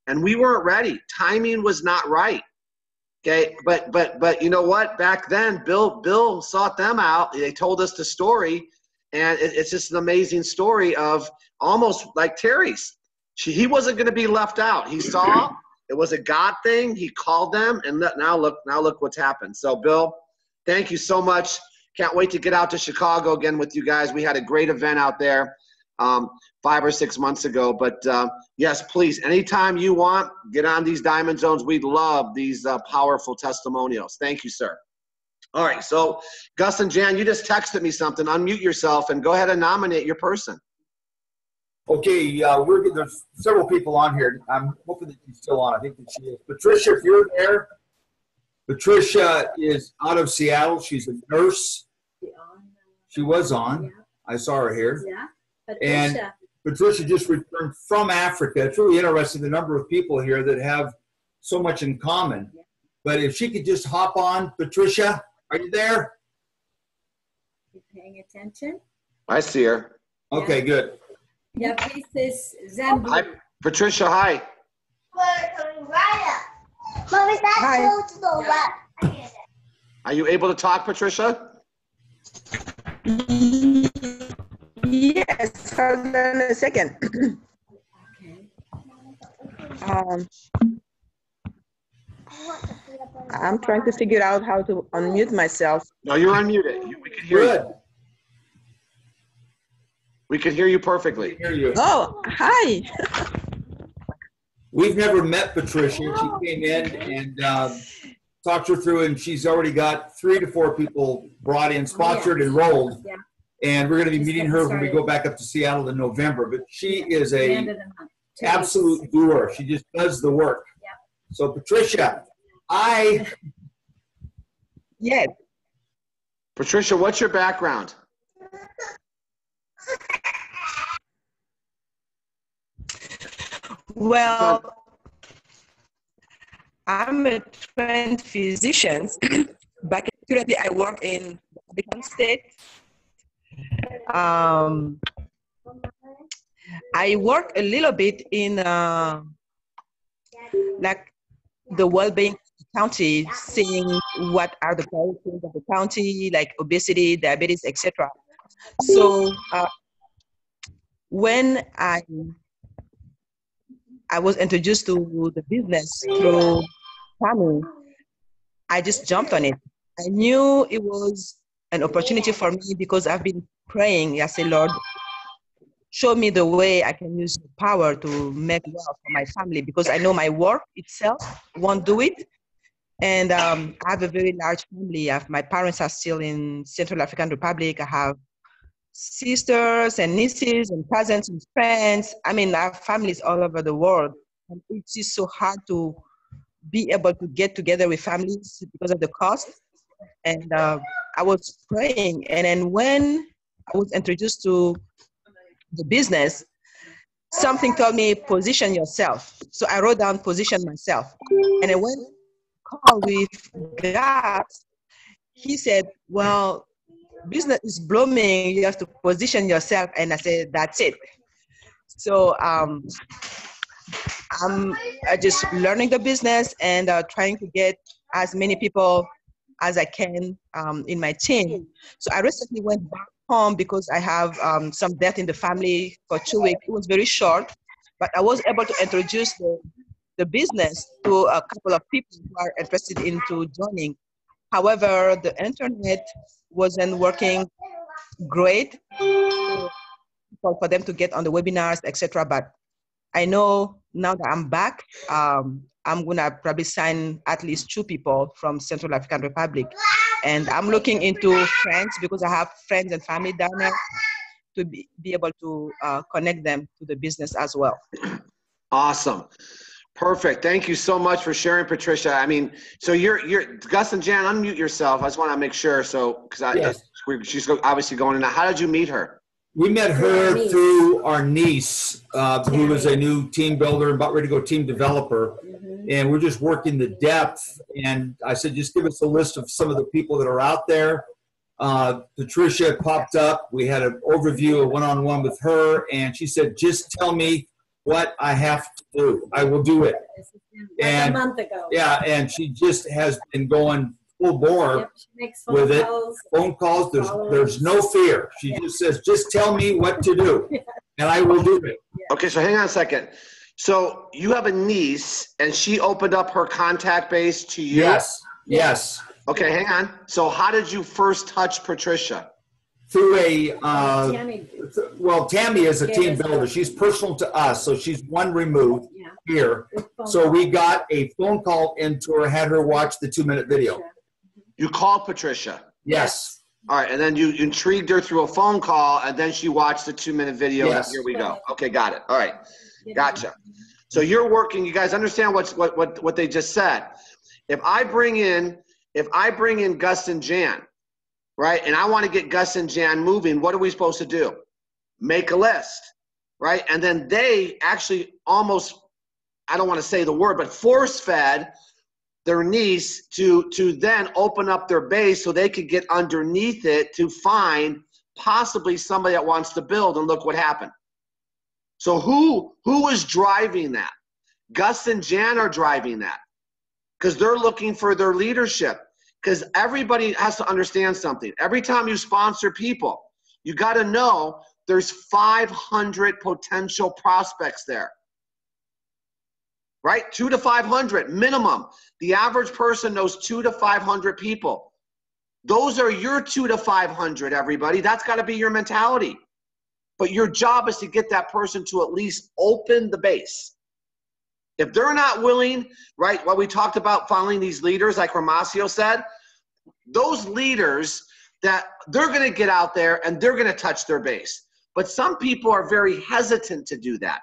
and we weren't ready. Timing was not right. Okay. But you know what? Back then, Bill sought them out. They told us the story, and it's just an amazing story of almost like Terry's. He wasn't going to be left out. He saw it was a God thing. He called them, and now look what's happened. So Bill, thank you so much. Can't wait to get out to Chicago again with you guys. We had a great event out there 5 or 6 months ago. But yes, please, anytime you want, get on these Diamond Zones. We love these powerful testimonials. Thank you, sir. All right, so Gus and Jan, you just texted me something. Unmute yourself and go ahead and nominate your person. Okay, there's several people on here. I'm hoping that she's still on. I think that she is. Patricia, if you're there, Patricia is out of Seattle. She's a nurse. She was on. Yeah. I saw her here. Yeah. Patricia. And Patricia just returned from Africa. It's really interesting, the number of people here that have so much in common. Yeah. But if she could just hop on. Patricia, are you there? You paying attention? I see her. Okay, good. Yeah, this is Zambu. Hi, Patricia, hi. Hi. Are you able to talk, Patricia? Yes, hold on a second. I'm trying to figure out how to unmute myself. No, you're unmuted. We can hear you. We can hear you perfectly. Oh, hi. We've never met Patricia. She came in and talked her through, and she's already got 3 to 4 people brought in, sponsored, enrolled. Yeah. And we're going to be meeting her when we go back up to Seattle in November. But she is a absolute doer. She just does the work. Yeah. So Patricia, Yes. Patricia, what's your background? Well, I'm a trained physician. Back currently, I work in Republican State. I work a little bit in like the well-being county, seeing what are the priorities of the county, like obesity, diabetes, etc. So when I was introduced to the business through Tammy, I just jumped on it. I knew it was an opportunity for me because I've been praying. I say, Lord, show me the way I can use the power to make wealth for my family, because I know my work itself won't do it. And I have a very large family. My parents are still in Central African Republic. I have sisters and nieces and cousins and friends. I mean, I have families all over the world. And it's just so hard to be able to get together with families because of the cost. And I was praying. And then when I was introduced to the business, something told me, position yourself. So I wrote down, position myself. And I went call with God. He said, well, business is blooming, you have to position yourself. And I said, that's it. So I'm just learning the business and trying to get as many people as I can in my team. So I recently went back home because I have some death in the family for 2 weeks. It was very short, but I was able to introduce the business to a couple of people who are interested into joining. However, the internet wasn't working great for them to get on the webinars, etc. But I know now that I'm back, I'm gonna probably sign at least 2 people from Central African Republic. And I'm looking into friends because I have friends and family down there to be able to connect them to the business as well. Awesome. Perfect. Thank you so much for sharing, Patricia. I mean, so you're Gus and Jan, unmute yourself. I just want to make sure. So, because she's obviously going in. How did you meet her? We met her through our niece, who was a new team builder, about ready to go team developer. And we're just working the depth. And I said, just give us a list of some of the people that are out there. Patricia popped up. We had an overview, a one-on-one with her. And she said, just tell me what I have to do. I will do it. Like a month ago. Yeah, and she just has been going full bore with it. Phone calls, there's no fear. She just says, just tell me what to do, and I will do it. Okay, so hang on a second. So you have a niece, and she opened up her contact base to you? Yes, yes. Okay, hang on. So how did you first touch Patricia? Through well, Tammy is a team builder. She's personal to us, so she's one removed here. So we got a phone call into her, had her watch the 2-minute video. You called Patricia? Yes. All right, and then you intrigued her through a phone call, and then she watched the 2-minute video, and here we go. Okay, got it. All right, gotcha. So you're working, you guys understand what they just said. If I bring in Gus and Jan, right, and I want to get Gus and Jan moving, what are we supposed to do? Make a list, right? And then they actually almost, I don't want to say the word, but force-fed their niece to then open up their base so they could get underneath it to find possibly somebody that wants to build, and look what happened. So who is driving that? Gus and Jan are driving that because they're looking for their leadership. Because everybody has to understand something. Every time you sponsor people, you got to know there's 500 potential prospects there. Right? 200 to 500 minimum. The average person knows 200 to 500 people. Those are your 200 to 500, everybody. That's got to be your mentality. But your job is to get that person to at least open the base. If they're not willing, right, what we talked about following these leaders, like Ramasio said, those leaders that they're going to get out there and they're going to touch their base. But some people are very hesitant to do that.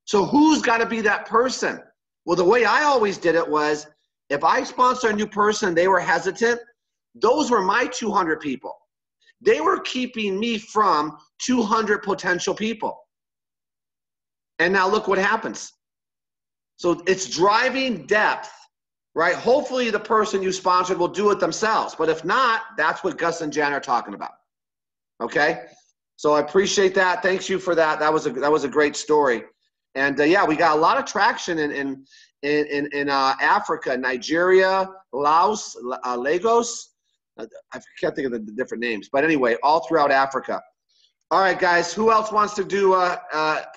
So who's got to be that person? Well, the way I always did it was, if I sponsor a new person and they were hesitant, those were my 200 people. They were keeping me from 200 potential people. And now look what happens. So it's driving depth, right? Hopefully the person you sponsored will do it themselves. But if not, that's what Gus and Jan are talking about. Okay? So I appreciate that. Thanks you for that. That was a great story. And yeah, we got a lot of traction in Africa, Nigeria, Laos, Lagos. I can't think of the different names. But anyway, all throughout Africa. All right, guys. Who else wants to do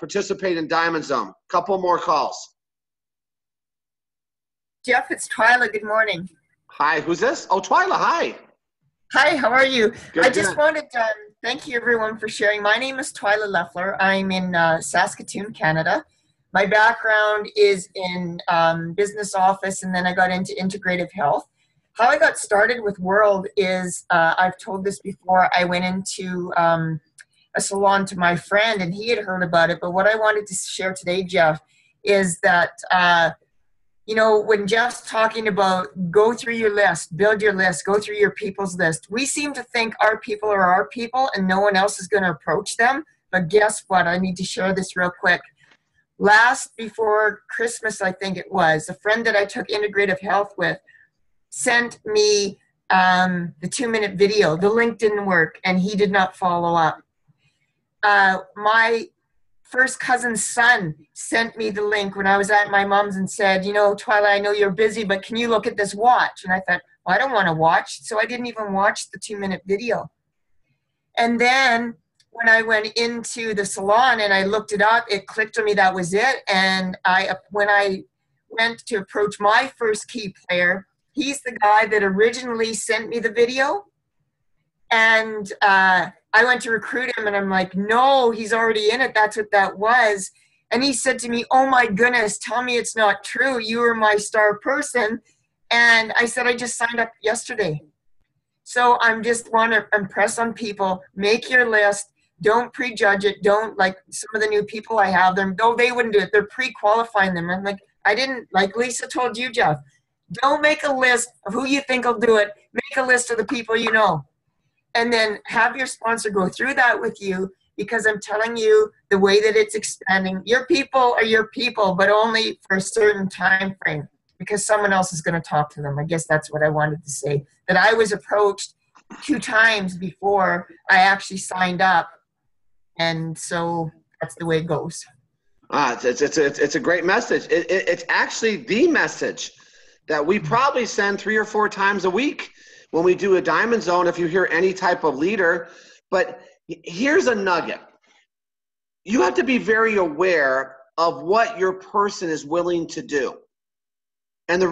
participate in Diamond Zone? Couple more calls. Jeff, it's Twyla. Good morning. Hi, who's this? Oh, Twyla, hi. Hi, how are you? Good, I just wanted to thank you, everyone, for sharing. My name is Twyla Leffler. I'm in Saskatoon, Canada. My background is in business office, and then I got into integrative health. How I got started with World is, I've told this before, I went into a salon to my friend, and he had heard about it. But what I wanted to share today, Jeff, is that you know, when Jeff's talking about go through your list, build your list, go through your people's list, we seem to think our people are our people and no one else is going to approach them. But guess what? I need to share this real quick. Before Christmas, I think it was, a friend that I took integrative health with sent me the 2-minute video. The link didn't work and he did not follow up. My first cousin's son sent me the link when I was at my mom's and said, you know, Twyla, I know you're busy, but can you look at this watch? And I thought, well, I don't want to watch. So I didn't even watch the 2-minute video. And then when I went into the salon and I looked it up, it clicked on me, that was it. And when I went to approach my first key player, he's the guy that originally sent me the video. And I went to recruit him and I'm like, no, he's already in it. That's what that was. And he said to me, oh my goodness, tell me it's not true. You were my star person. And I said, I just signed up yesterday. So I'm just want to impress on people, make your list. Don't prejudge it. Don't, like some of the new people I have them, though they wouldn't do it. They're pre-qualifying them. I'm like, I didn't, like Lisa told you, Jeff, don't make a list of who you think will do it. Make a list of the people you know. and then have your sponsor go through that with you, because I'm telling you, the way that it's expanding, your people are your people, but only for a certain time frame, because someone else is going to talk to them. I guess that's what I wanted to say, that I was approached 2 times before I actually signed up. And so that's the way it goes. It's a great message. It's actually the message that we probably send 3 or 4 times a week when we do a Diamond Zone, if you hear any type of leader. But here's a nugget. You have to be very aware of what your person is willing to do. And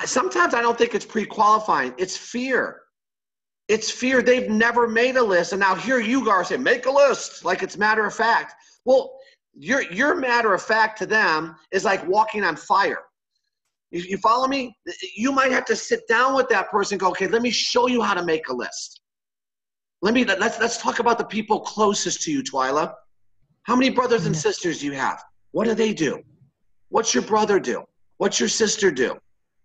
sometimes I don't think it's pre-qualifying. It's fear. It's fear. They've never made a list. And now here you are saying, make a list, like it's matter of fact. Well, your matter of fact to them is like walking on fire. You follow me? You might have to sit down with that person and go, okay, let me show you how to make a list. Let's talk about the people closest to you, Twyla. How many brothers and sisters do you have? What do they do? What's your brother do? What's your sister do?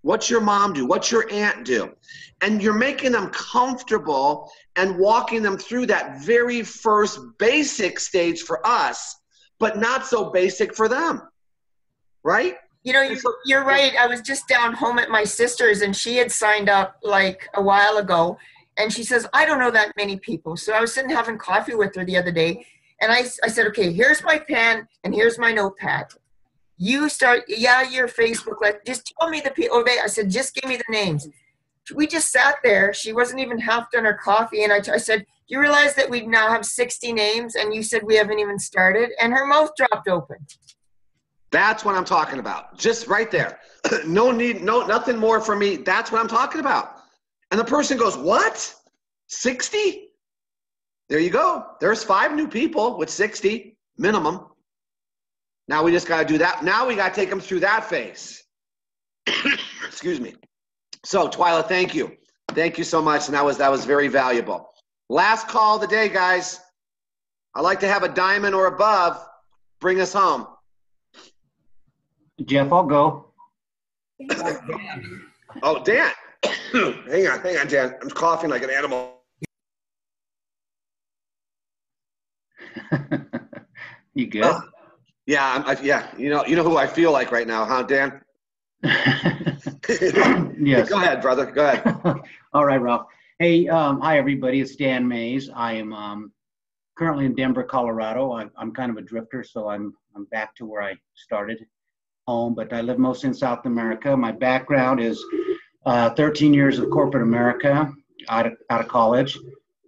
What's your mom do? What's your aunt do? And you're making them comfortable and walking them through that very first basic stage for us, but not so basic for them, right? You know, you're right. I was just down home at my sister's, and she had signed up like a while ago. And she says, I don't know that many people. So I was sitting having coffee with her the other day. And I said, okay, here's my pen and here's my notepad. You start, your Facebook, like, just tell me the people. I said, just give me the names. We just sat there. She wasn't even half done her coffee. And I said, do you realize that we now have 60 names? And you said we haven't even started. And her mouth dropped open. That's what I'm talking about. Just right there. Nothing more from me. That's what I'm talking about. And the person goes, what? 60? There you go. There's 5 new people with 60 minimum. Now we just got to do that. Now we got to take them through that phase. Excuse me. So, Twyla, thank you. Thank you so much. And that was very valuable. Last call of the day, guys. I'd like to have a diamond or above. Bring us home. Jeff, I'll go. Oh, Dan. Hang on, Dan. I'm coughing like an animal. You good? Yeah. You know who I feel like right now, huh, Dan? Yes. Go ahead, brother. Go ahead. All right, Ralph. Hey, hi everybody. It's Dan Mays. I am currently in Denver, Colorado. I'm kind of a drifter, so I'm back to where I started home, but I live mostly in South America. My background is 13 years of corporate America out of college,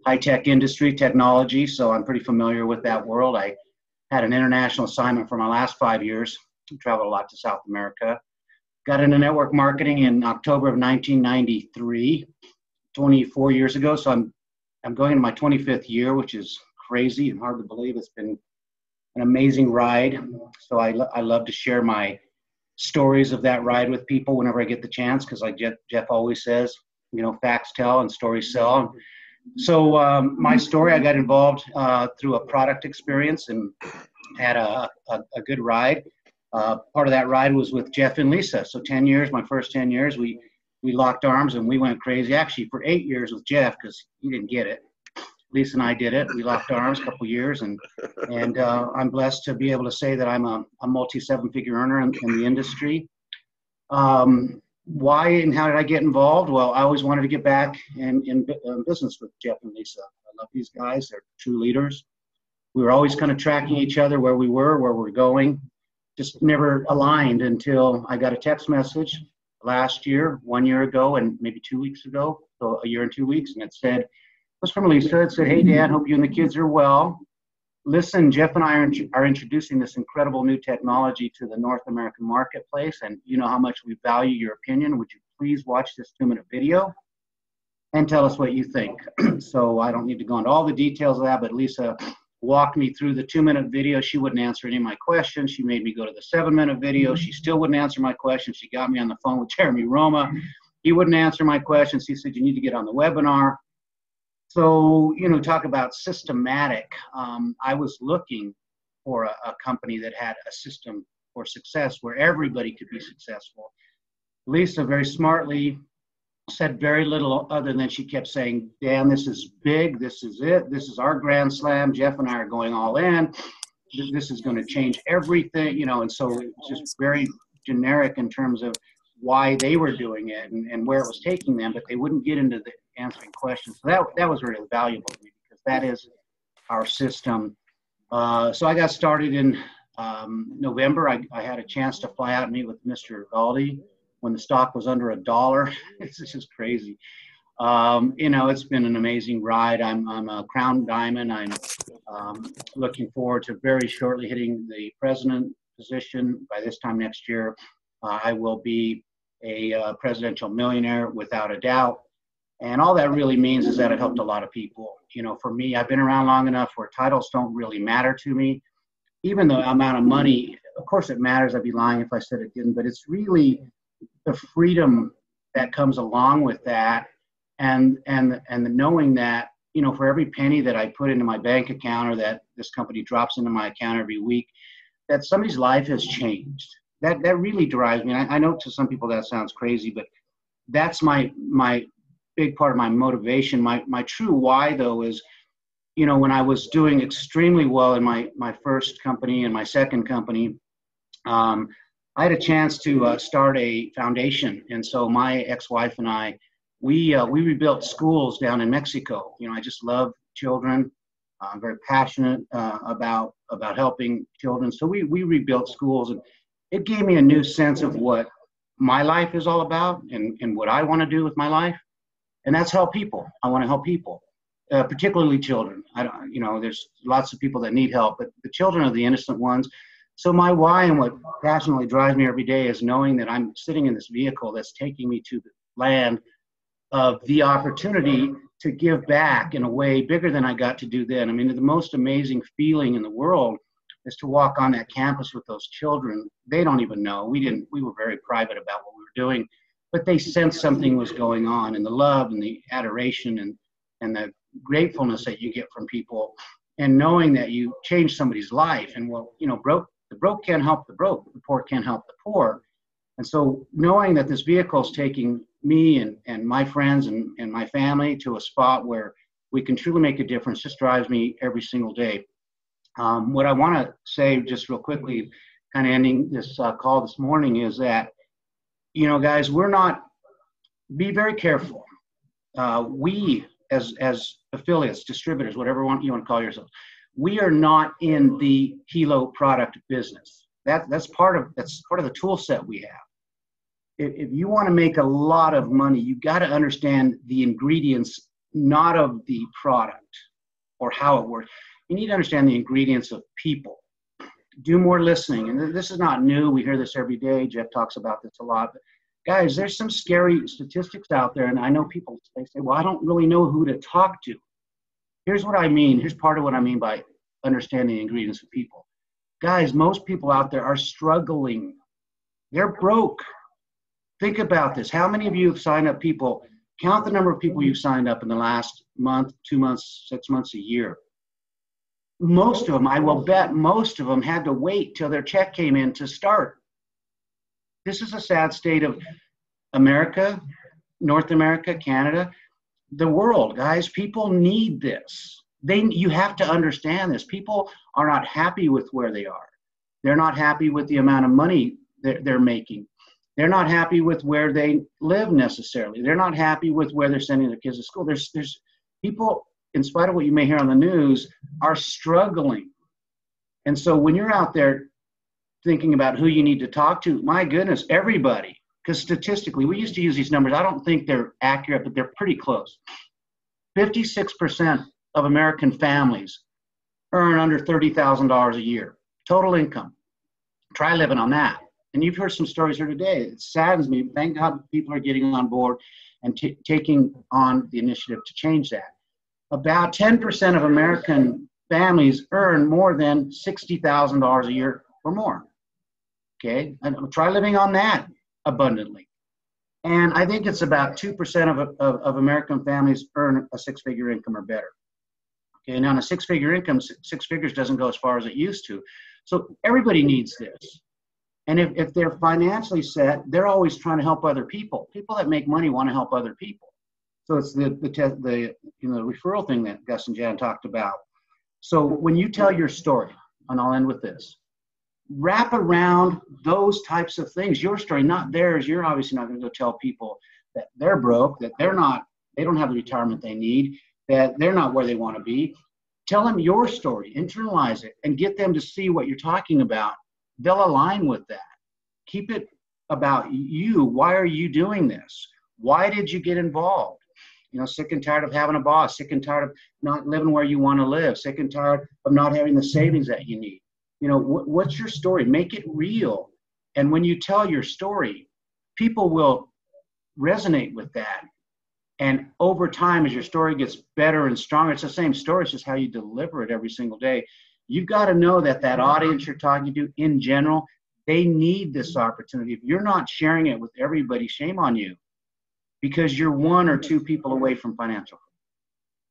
high-tech industry, technology, so I'm pretty familiar with that world. I had an international assignment for my last 5 years, traveled a lot to South America. Got into network marketing in October of 1993, 24 years ago, so I'm going into my 25th year, which is crazy and hard to believe. It's been an amazing ride, so I love to share my stories of that ride with people whenever I get the chance, because like Jeff always says, facts tell and stories sell. So my story, I got involved through a product experience and had a good ride. Part of that ride was with Jeff and Lisa. So 10 years, my first 10 years, we locked arms and we went crazy. Actually, for 8 years with Jeff, because he didn't get it. Lisa and I did it. We locked arms a couple years, and I'm blessed to be able to say that I'm a multi-7-figure earner in the industry. Why and how did I get involved? Well, I always wanted to get back in business with Jeff and Lisa. I love these guys. They're true leaders. We were always kind of tracking each other, where we were, where we're going. Just never aligned until I got a text message last year, 1 year ago, and maybe 2 weeks ago, so a year and 2 weeks, and it said, it was from Lisa. It said, hey, Dad, hope you and the kids are well. Listen, Jeff and I are introducing this incredible new technology to the North American marketplace, and you know how much we value your opinion. Would you please watch this 2-minute video and tell us what you think? So I don't need to go into all the details of that, but Lisa walked me through the 2-minute video. She wouldn't answer any of my questions. She made me go to the 7-minute video. She still wouldn't answer my questions. She got me on the phone with Jeremy Roma. He wouldn't answer my questions. He said, you need to get on the webinar. So, talk about systematic. I was looking for a company that had a system for success where everybody could be successful. Lisa very smartly said very little other than she kept saying, Dan, this is big. This is it. This is our Grand Slam. Jeff and I are going all in. This is going to change everything, you know, and so it's just very generic in terms of why they were doing it and where it was taking them, but they wouldn't get into the answering questions. So that was really valuable to me, because that is our system. So I got started in November. I had a chance to fly out and meet with Mr. Galdi when the stock was under $1. It's just crazy. You know, it's been an amazing ride. I'm a Crown Diamond. I'm looking forward to very shortly hitting the president position. By this time next year, I will be a presidential millionaire without a doubt. And all that really means is that it helped a lot of people. You know, for me, I've been around long enough where titles don't really matter to me. Even the amount of money, of course it matters. I'd be lying if I said it didn't, but it's really the freedom that comes along with that, and the knowing that, you know, for every penny that I put into my bank account, or that this company drops into my account every week, that somebody's life has changed. That really drives me. I know to some people that sounds crazy, but that's my big part of my motivation. My true why, though, is, you know, when I was doing extremely well in my first company and my second company, I had a chance to start a foundation. And so my ex-wife and I, we rebuilt schools down in Mexico. You know, I just love children. I'm very passionate about helping children. So we rebuilt schools, and it gave me a new sense of what my life is all about and what I want to do with my life. And that's help people. I want to help people, particularly children. You know, there's lots of people that need help, but the children are the innocent ones. So my why and what passionately drives me every day is knowing that I'm sitting in this vehicle that's taking me to the land of the opportunity to give back in a way bigger than I got to do then. I mean, the most amazing feeling in the world is to walk on that campus with those children. They don't even know. We were very private about what we were doing, but they sensed something was going on, and the love and the adoration and the gratefulness that you get from people, and knowing that you change somebody's life. And, well, you know, the broke can't help the broke, the poor can't help the poor. And so knowing that this vehicle is taking me and my friends and my family to a spot where we can truly make a difference just drives me every single day. What I want to say just real quickly, kind of ending this call this morning, is that, you know, guys, be very careful. We as affiliates, distributors, whatever you want to call yourselves, we are not in the kilo product business. That's part of the tool set we have. If you want to make a lot of money, you got to understand the ingredients, not of the product or how it works. You need to understand the ingredients of people. Do more listening. And this is not new. We hear this every day. Jeff talks about this a lot. But guys, there's some scary statistics out there. And I know people, they say, well, I don't really know who to talk to. Here's what I mean. Here's part of what I mean by understanding the ingredients of people. Guys, most people out there are struggling. They're broke. Think about this. How many of you have signed up people? Count the number of people you've signed up in the last month, 2 months, 6 months, a year. Most of them, I will bet most of them had to wait till their check came in to start. This is a sad state of America, North America, Canada, the world, guys. People need this. You have to understand this. People are not happy with where they are. They're not happy with the amount of money they're making. They're not happy with where they live necessarily. They're not happy with where they're sending their kids to school. There's people, in spite of what you may hear on the news, are struggling. And so when you're out there thinking about who you need to talk to, my goodness, everybody, because statistically, we used to use these numbers. I don't think they're accurate, but they're pretty close. 56% of American families earn under $30,000 a year, total income. Try living on that. And you've heard some stories here today. It saddens me. Thank God people are getting on board and taking on the initiative to change that. About 10% of American families earn more than $60,000 a year or more. Okay, and try living on that abundantly. And I think it's about 2% of American families earn a six-figure income or better. Okay, now on a six-figure income, six figures doesn't go as far as it used to. So everybody needs this. And if they're financially set, they're always trying to help other people. People that make money want to help other people. So it's the referral thing that Gus and Jan talked about. So when you tell your story, and I'll end with this, wrap around those types of things. Your story, not theirs. You're obviously not going to go tell people that they're broke, that they don't have the retirement they need, that they're not where they want to be. Tell them your story, internalize it, and get them to see what you're talking about. They'll align with that. Keep it about you. Why are you doing this? Why did you get involved? Sick and tired of having a boss, sick and tired of not living where you want to live, sick and tired of not having the savings that you need. What's your story? Make it real. And when you tell your story, people will resonate with that. And over time, as your story gets better and stronger, it's the same story, it's just how you deliver it every single day. You've got to know that audience you're talking to in general, they need this opportunity. If you're not sharing it with everybody, shame on you, because you're one or two people away from financial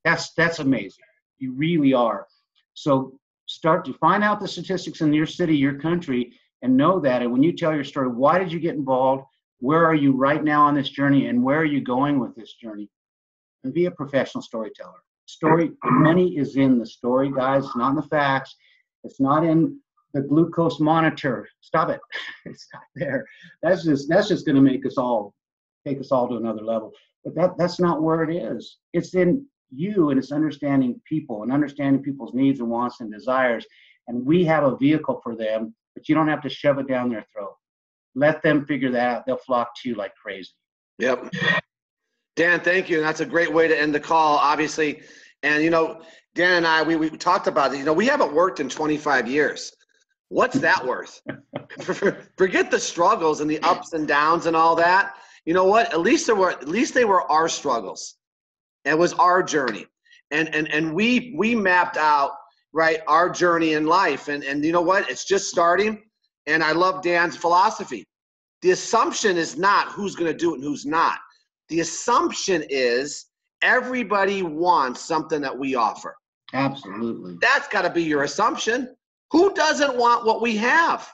freedom. That's amazing. You really are. So start to find out the statistics in your city, your country, and know that. And when you tell your story, why did you get involved? Where are you right now on this journey? And where are you going with this journey? And be a professional storyteller. Money is in the story, guys. It's not in the facts. It's not in the glucose monitor. Stop it. It's not there. That's just going to take us all to another level. But that's not where it is. It's in you, and it's understanding people and understanding people's needs and wants and desires. And we have a vehicle for them, but you don't have to shove it down their throat. Let them figure that out. They'll flock to you like crazy. Yep. Dan, thank you. And that's a great way to end the call, obviously. And, Dan and I, we talked about it. We haven't worked in 25 years. What's that worth? Forget the struggles and the ups and downs and all that. You know what? At least they were our struggles. It was our journey. And we mapped out, right, our journey in life. And you know what? It's just starting. And I love Dan's philosophy. The assumption is not who's going to do it and who's not. The assumption is everybody wants something that we offer. Absolutely. That's got to be your assumption. Who doesn't want what we have?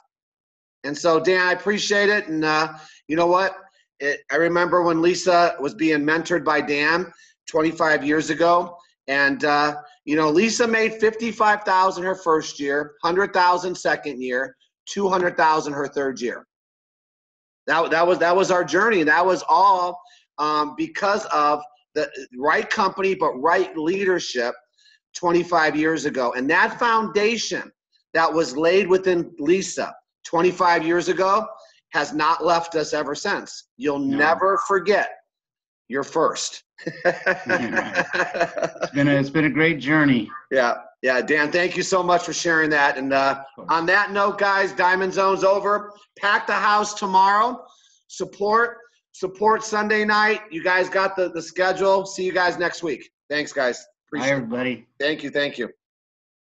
And so, Dan, I appreciate it. And you know what? I remember when Lisa was being mentored by Dan 25 years ago. And, Lisa made $55,000 her first year, $100,000 second year, $200,000 her third year. That was our journey. That was all because of the right company, but right leadership 25 years ago. And that foundation that was laid within Lisa 25 years ago has not left us ever since. You'll never forget your first. It's been a great journey. Yeah, Dan, thank you so much for sharing that. And on that note, guys, Diamond Zone's over. Pack the house tomorrow. Support Sunday night. You guys got the schedule. See you guys next week. Thanks, guys. Appreciate it. Bye, everybody. Thank you.